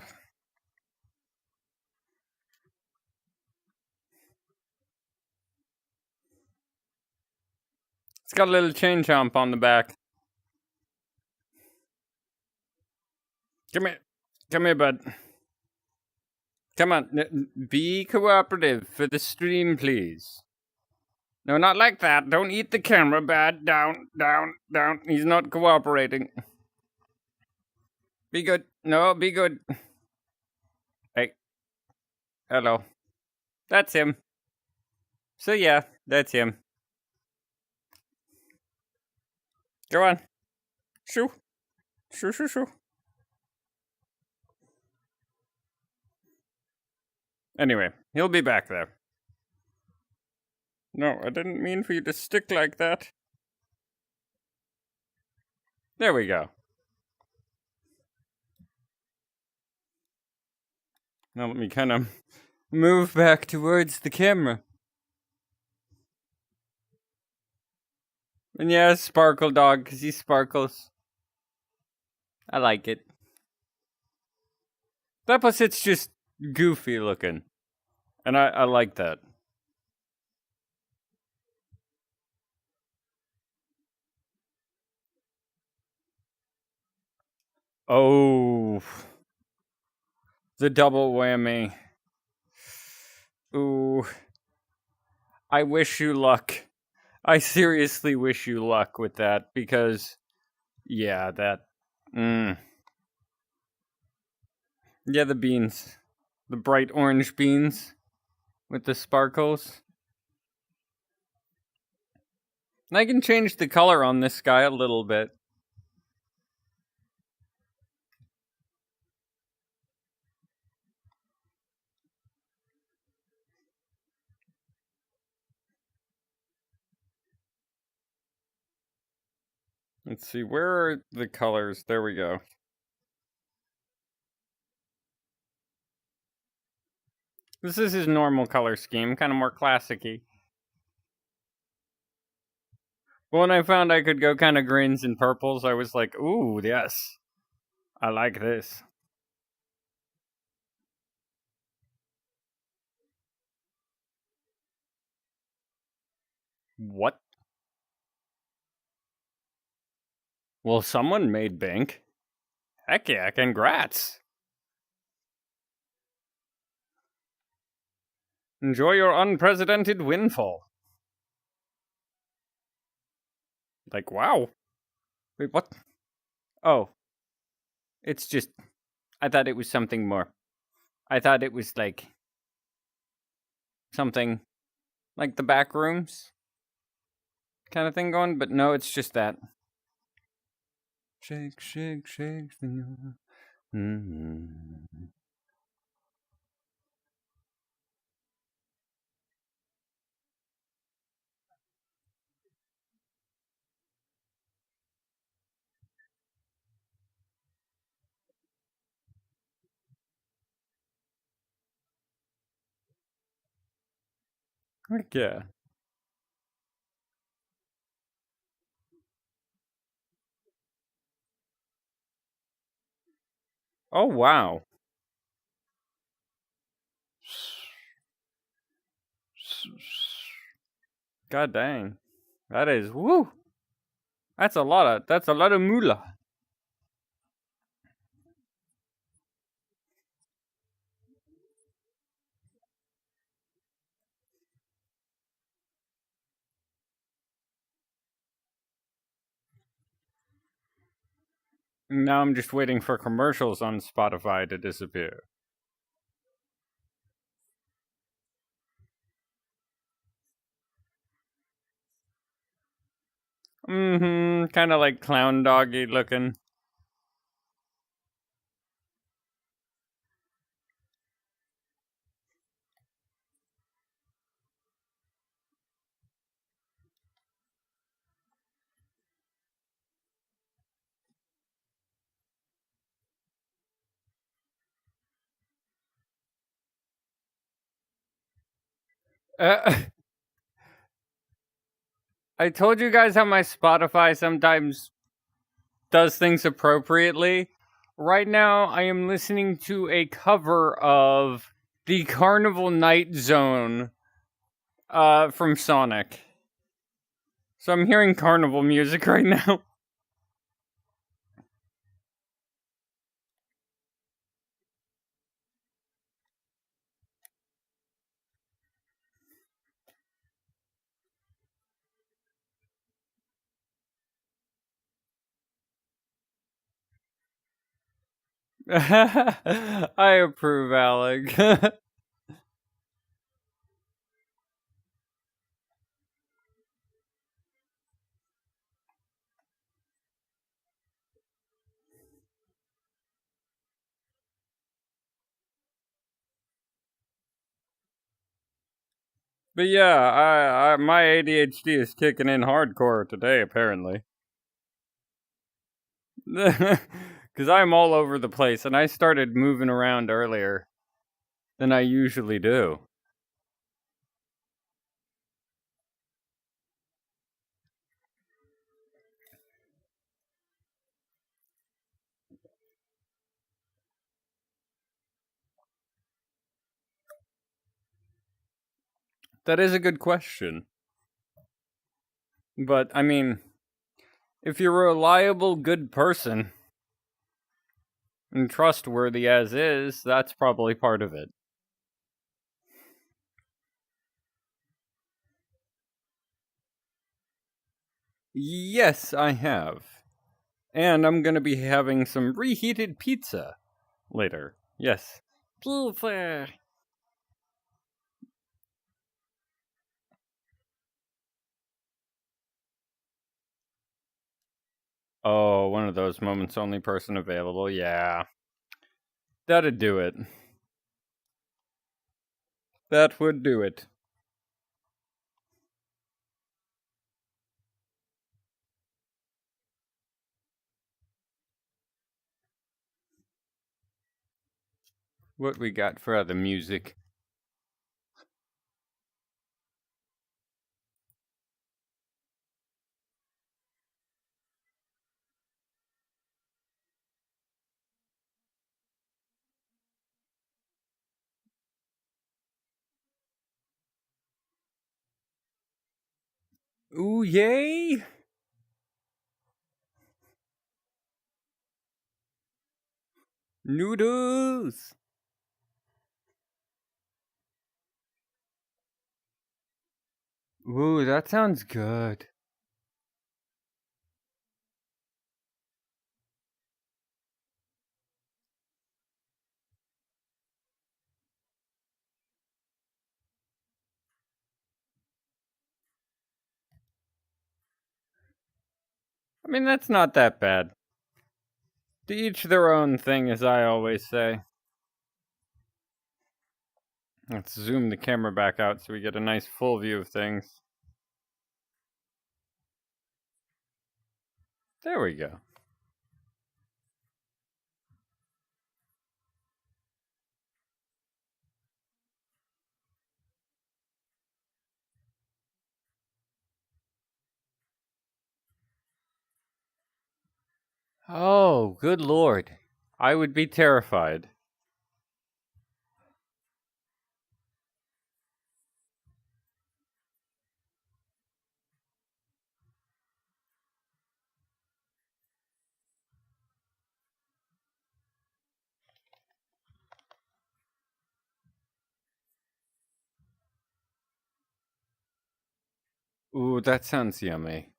It's got a little chain chomp on the back. Come here. Come here, bud. Come on. Be cooperative for the stream, please. No, not like that. Don't eat the camera, bad. Down, down, down. He's not cooperating. Be good. No, be good. Hey. Hello. That's him. So yeah, that's him. Go on. Shoo. Shoo, shoo, shoo. Anyway, he'll be back there. No, I didn't mean for you to stick like that. There we go. Now let me kind of move back towards the camera. And yeah, Sparkle Dog, because he sparkles. I like it. That plus it's just goofy looking. And I like that. Oh. The double whammy. Ooh. I wish you luck. I seriously wish you luck with that because, yeah, that. Yeah, the beans. The bright orange beans with the sparkles. And I can change the color on this guy a little bit. Let's see, where are the colors? There we go. This is his normal color scheme, kind of more classic-y. But when I found I could go kind of greens and purples, I was like, ooh, yes. I like this. What? Well, someone made bank. Heck yeah, congrats. Enjoy your unprecedented windfall. Like, wow. Wait, what? Oh, it's just. I thought it was something more. I thought it was like. Something like the back rooms kind of thing going, but no, it's just that. Shake, shake, shake, senor. Mm-hmm. Heck yeah. Oh, wow. God dang. That is, woo. That's a lot of moolah. Now I'm just waiting for commercials on Spotify to disappear. Mm-hmm. Kind of like clown doggy looking. Uh, I told you guys how my Spotify sometimes does things appropriately. Right now, I am listening to a cover of the Carnival Night Zone from Sonic. So I'm hearing carnival music right now. I approve, Alec. But yeah, my ADHD is kicking in hardcore today, apparently. Because I'm all over the place, and I started moving around earlier than I usually do. That is a good question. But, I mean, if you're a reliable, good person, and trustworthy as is, that's probably part of it. Yes, I have. And I'm gonna be having some reheated pizza later. Yes. Pizza. Oh, one of those moments only person available. Yeah. That'd do it. That would do it. What we got for other music? Ooh, yay! Noodles! Ooh, that sounds good. I mean, that's not that bad. To each their own thing, as I always say. Let's zoom the camera back out so we get a nice full view of things. There we go. Oh, good lord. I would be terrified. Ooh, that sounds yummy.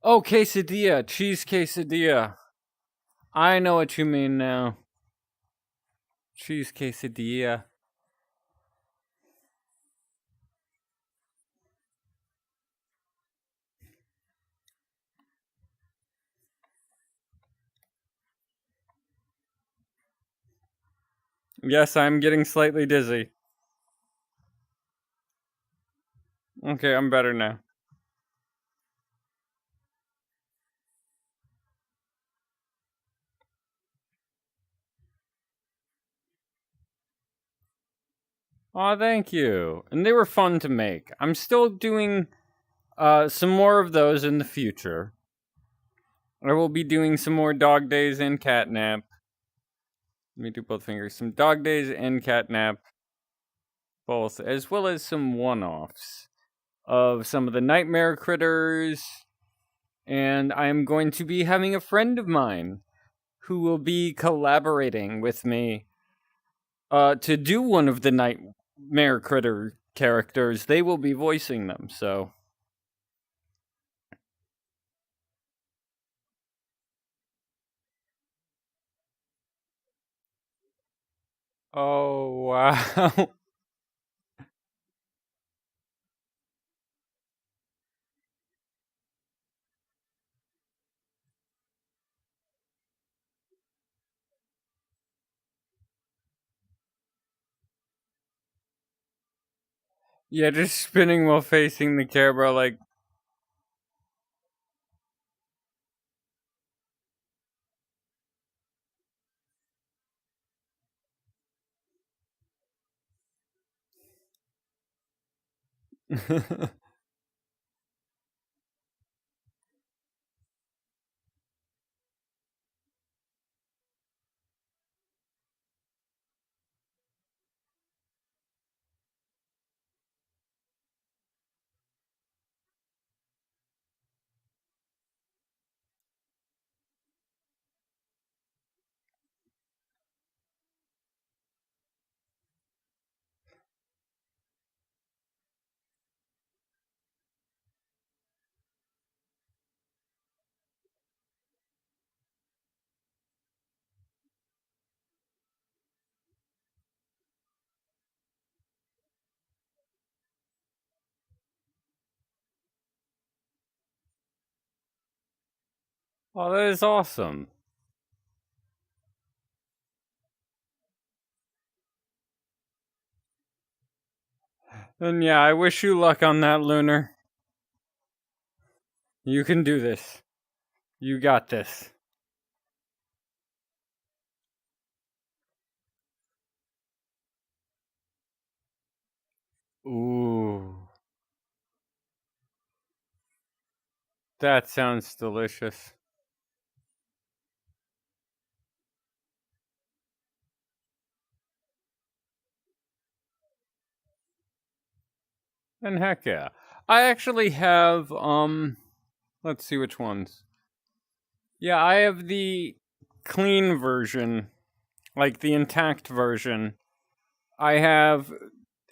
Oh, quesadilla, cheese quesadilla. I know what you mean now. Cheese quesadilla. Yes, I'm getting slightly dizzy. Okay, I'm better now. Aw, thank you. And they were fun to make. I'm still doing some more of those in the future. I will be doing some more dog days and catnap. Let me do both fingers. Some dog days and catnap. Both, as well as some one-offs of some of the nightmare critters. And I am going to be having a friend of mine who will be collaborating with me to do one of the nightmare critter characters. They will be voicing them, so. Oh, wow. Yeah, just spinning while facing the camera, like. Oh, that is awesome. And yeah, I wish you luck on that, Lunar. You can do this. You got this. Ooh. That sounds delicious. And heck yeah. I actually have let's see which ones. Yeah, I have the clean version, like the intact version. I have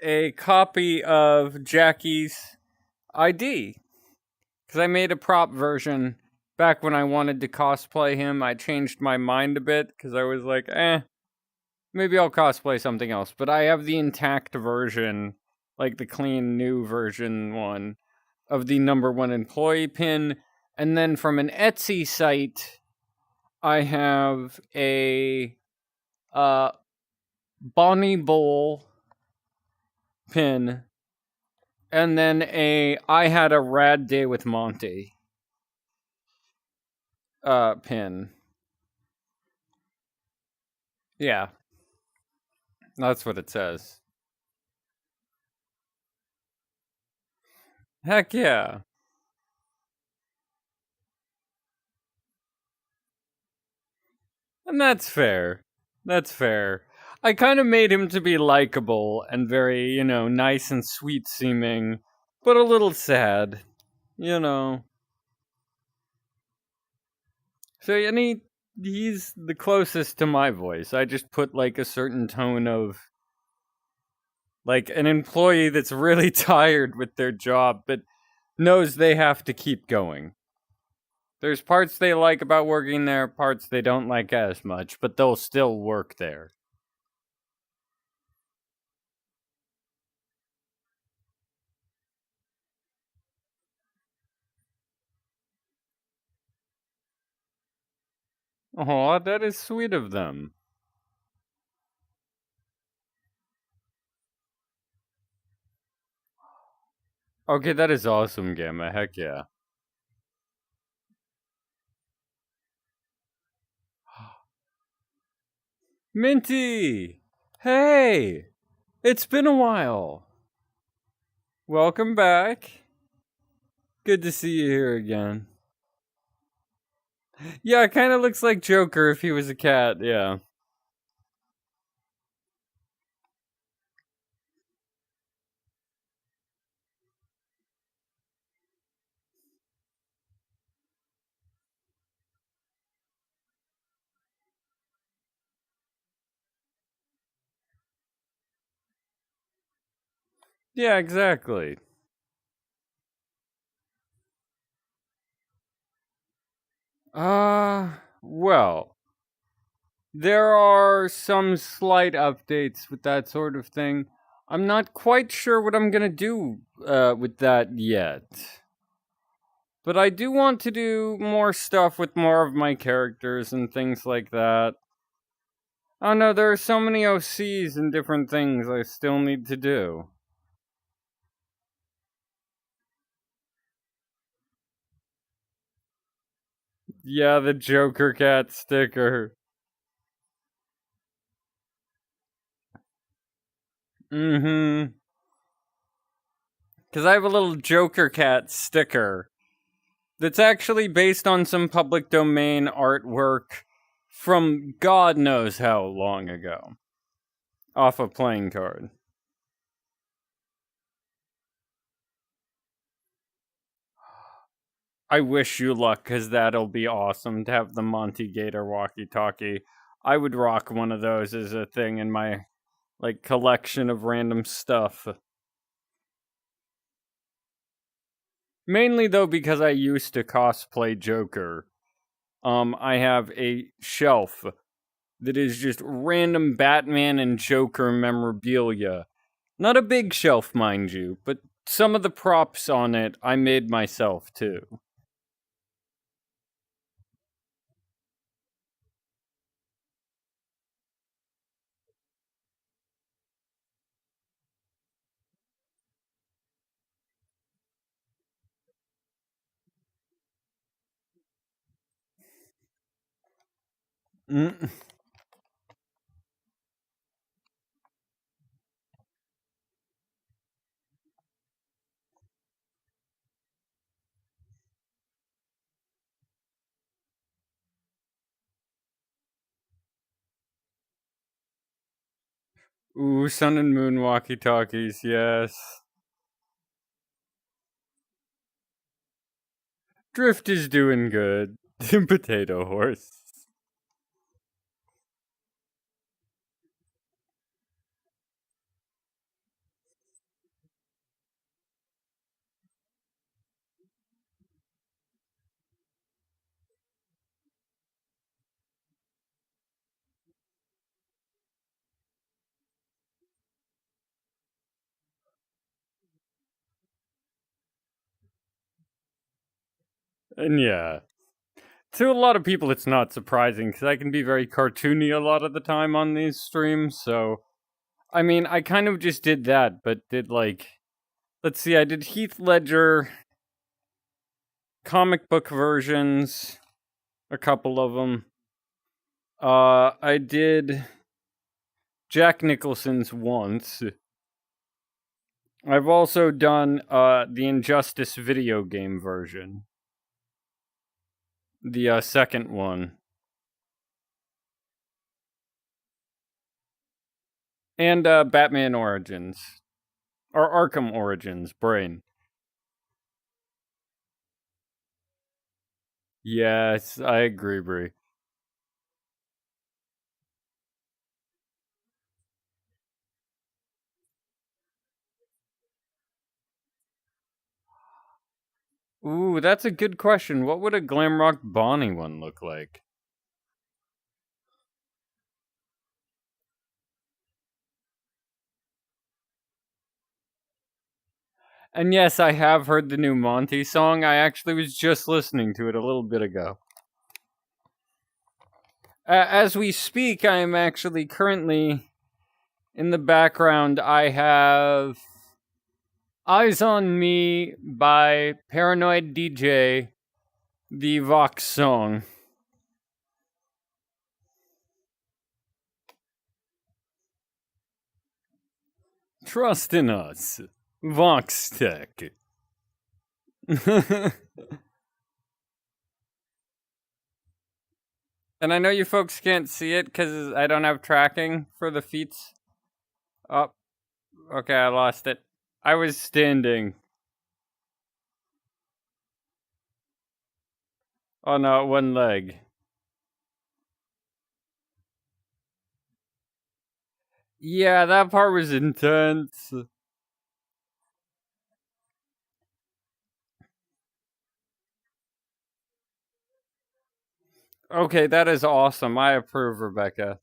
a copy of Jackie's ID because I made a prop version back when I wanted to cosplay him. I changed my mind a bit because I was like, maybe I'll cosplay something else. But I have the intact version, like the clean new version one of the #1 employee pin. And then from an Etsy site, I have a Bonnie Bowl pin, and then a I had a rad day with Monty pin. Yeah, that's what it says. Heck yeah. And that's fair. That's fair. I kind of made him to be likable and very, nice and sweet seeming, but a little sad, you know. So, and he's the closest to my voice. I just put like a certain tone of like an employee that's really tired with their job, but knows they have to keep going. There's parts they like about working there, parts they don't like as much, but they'll still work there. Aw, that is sweet of them. Okay, that is awesome, Gamma. Heck yeah. Minty! Hey! It's been a while. Welcome back. Good to see you here again. Yeah, it kind of looks like Joker if he was a cat, yeah. Yeah, exactly. Well, there are some slight updates with that sort of thing. I'm not quite sure what I'm gonna do with that yet. But I do want to do more stuff with more of my characters and things like that. Oh no, there are so many OCs and different things I still need to do. Yeah, the Joker Cat sticker. Mm hmm. Because I have a little Joker Cat sticker that's actually based on some public domain artwork from God knows how long ago off a playing card. I wish you luck because that'll be awesome to have the Monty Gator walkie talkie. I would rock one of those as a thing in my like collection of random stuff. Mainly though because I used to cosplay Joker. I have a shelf that is just random Batman and Joker memorabilia. Not a big shelf, mind you, but some of the props on it I made myself too. Mm. Ooh, Sun and Moon walkie-talkies, yes. Drift is doing good. Potato Horse. And yeah, to a lot of people it's not surprising because I can be very cartoony a lot of the time on these streams, so I mean, I kind of just did that, but did like, let's see, I did Heath Ledger comic book versions, a couple of them. I did Jack Nicholson's once. I've also done the Injustice video game version. The second one. And Batman Origins. Or Arkham Origins, Brain. Yes, I agree, Brie. Ooh, that's a good question. What would a Glamrock Bonnie one look like? And yes, I have heard the new Monty song. I actually was just listening to it a little bit ago. As we speak, I am actually currently in the background. I have Eyes on Me by Paranoid DJ, the Vox song. Trust in us, Vox Tech. And I know you folks can't see it because I don't have tracking for the feats. Oh, okay, I lost it. I was standing. Oh no, one leg. Yeah, that part was intense. Okay, that is awesome. I approve, Rebecca.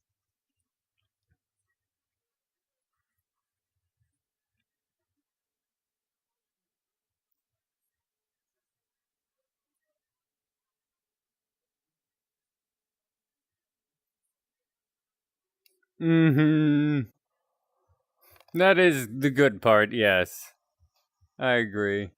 Mm-hmm. That is the good part, yes. I agree.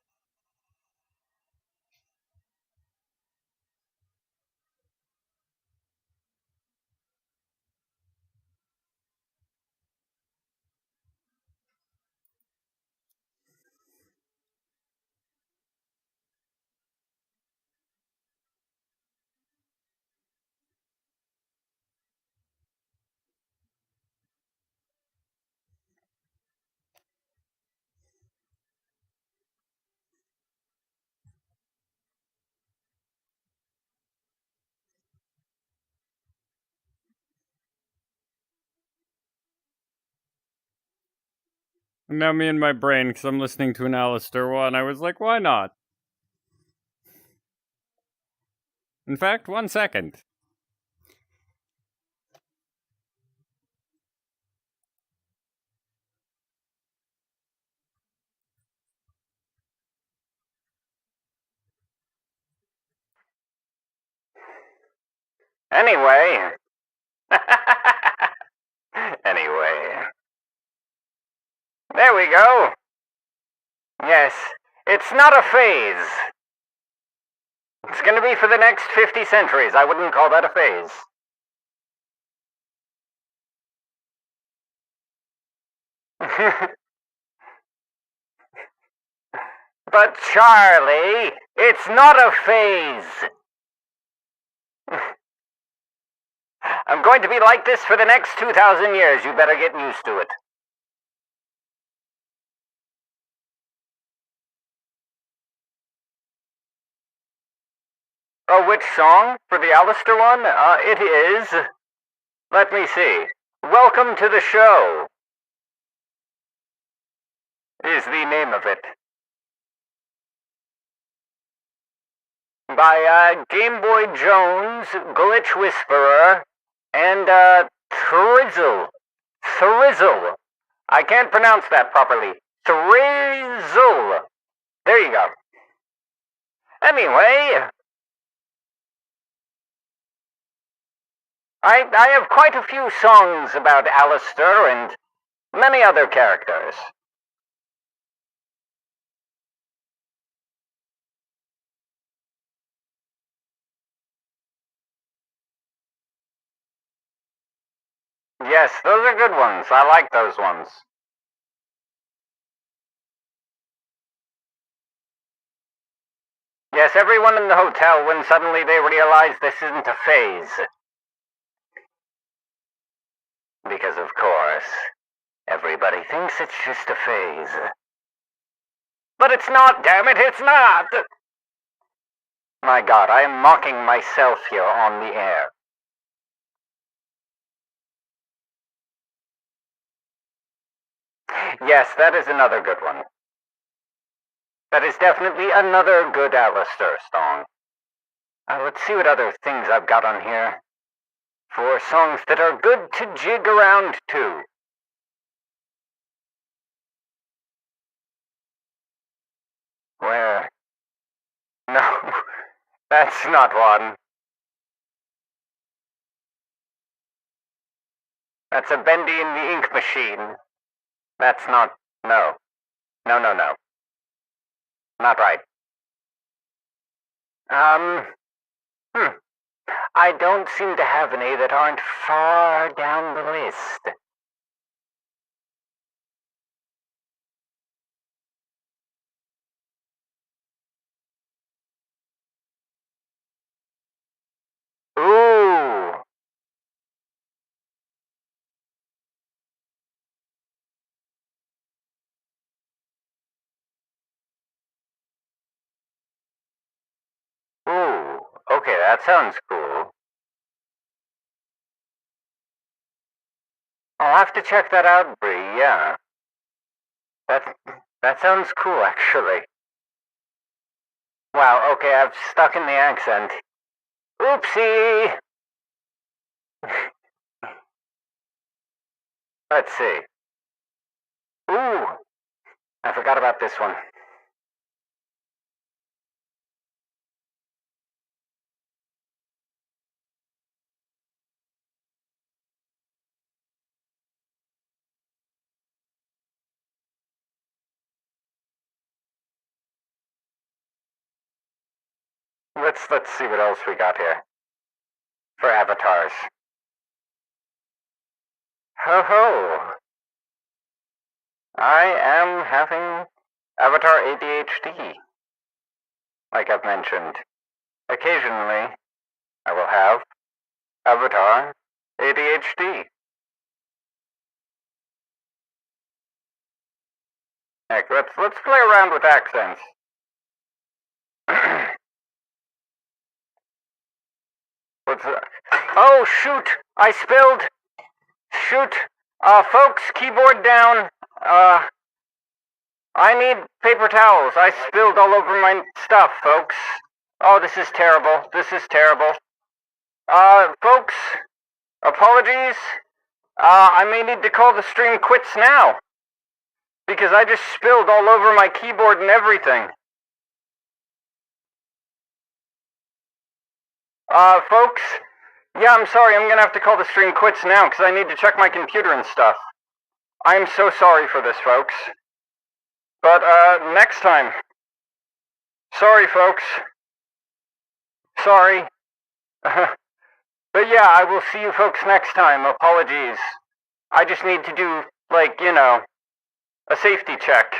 Now me and my brain, because I'm listening to an Alistair one, I was like, why not? In fact, 1 second. Anyway. Anyway. There we go. Yes, it's not a phase. It's gonna be for the next 50 centuries. I wouldn't call that a phase. But Charlie, it's not a phase. I'm going to be like this for the next 2,000 years. You better get used to it. Oh, which song? For the Alistair one? It is. Let me see. Welcome to the Show is the name of it. By Game Boy Jones, Glitch Whisperer, and Thrizzle. Thrizzle. I can't pronounce that properly. Thrizzle. There you go. Anyway, I have quite a few songs about Alistair and many other characters. Yes, those are good ones. I like those ones. Yes, everyone in the hotel when suddenly they realize this isn't a phase. Because of course, everybody thinks it's just a phase. But it's not, damn it, it's not! My God, I am mocking myself here on the air. Yes, that is another good one. That is definitely another good Alistair song. Let's see what other things I've got on here. For songs that are good to jig around to. Where? No, that's not one. That's a Bendy in the Ink Machine. That's not... No. No. Not right. I don't seem to have any that aren't far down the list. Ooh. Ooh. Okay, that sounds cool. I'll have to check that out, Bree, yeah. That sounds cool, actually. Wow, okay, I've stuck in the accent. Oopsie! Let's see. Ooh, I forgot about this one. Let's see what else we got here. For avatars. Ho ho! I am having avatar ADHD. Like I've mentioned. Occasionally, I will have avatar ADHD. Heck, let's play around with accents. Oh, shoot! I spilled! Shoot! Folks, keyboard down. I need paper towels. I spilled all over my stuff, folks. Oh, this is terrible. This is terrible. Folks, apologies. I may need to call the stream quits now. Because I just spilled all over my keyboard and everything. Folks, yeah, I'm sorry, I'm gonna have to call the stream quits now, because I need to check my computer and stuff. I'm so sorry for this, folks. But, next time. Sorry, folks. Sorry. But yeah, I will see you folks next time. Apologies. I just need to do, like, you know, a safety check.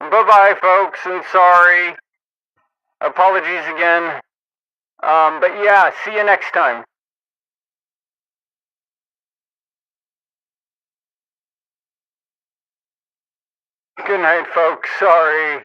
Bye-bye, folks, and sorry. Apologies again. But yeah, see you next time. Good night, folks. Sorry.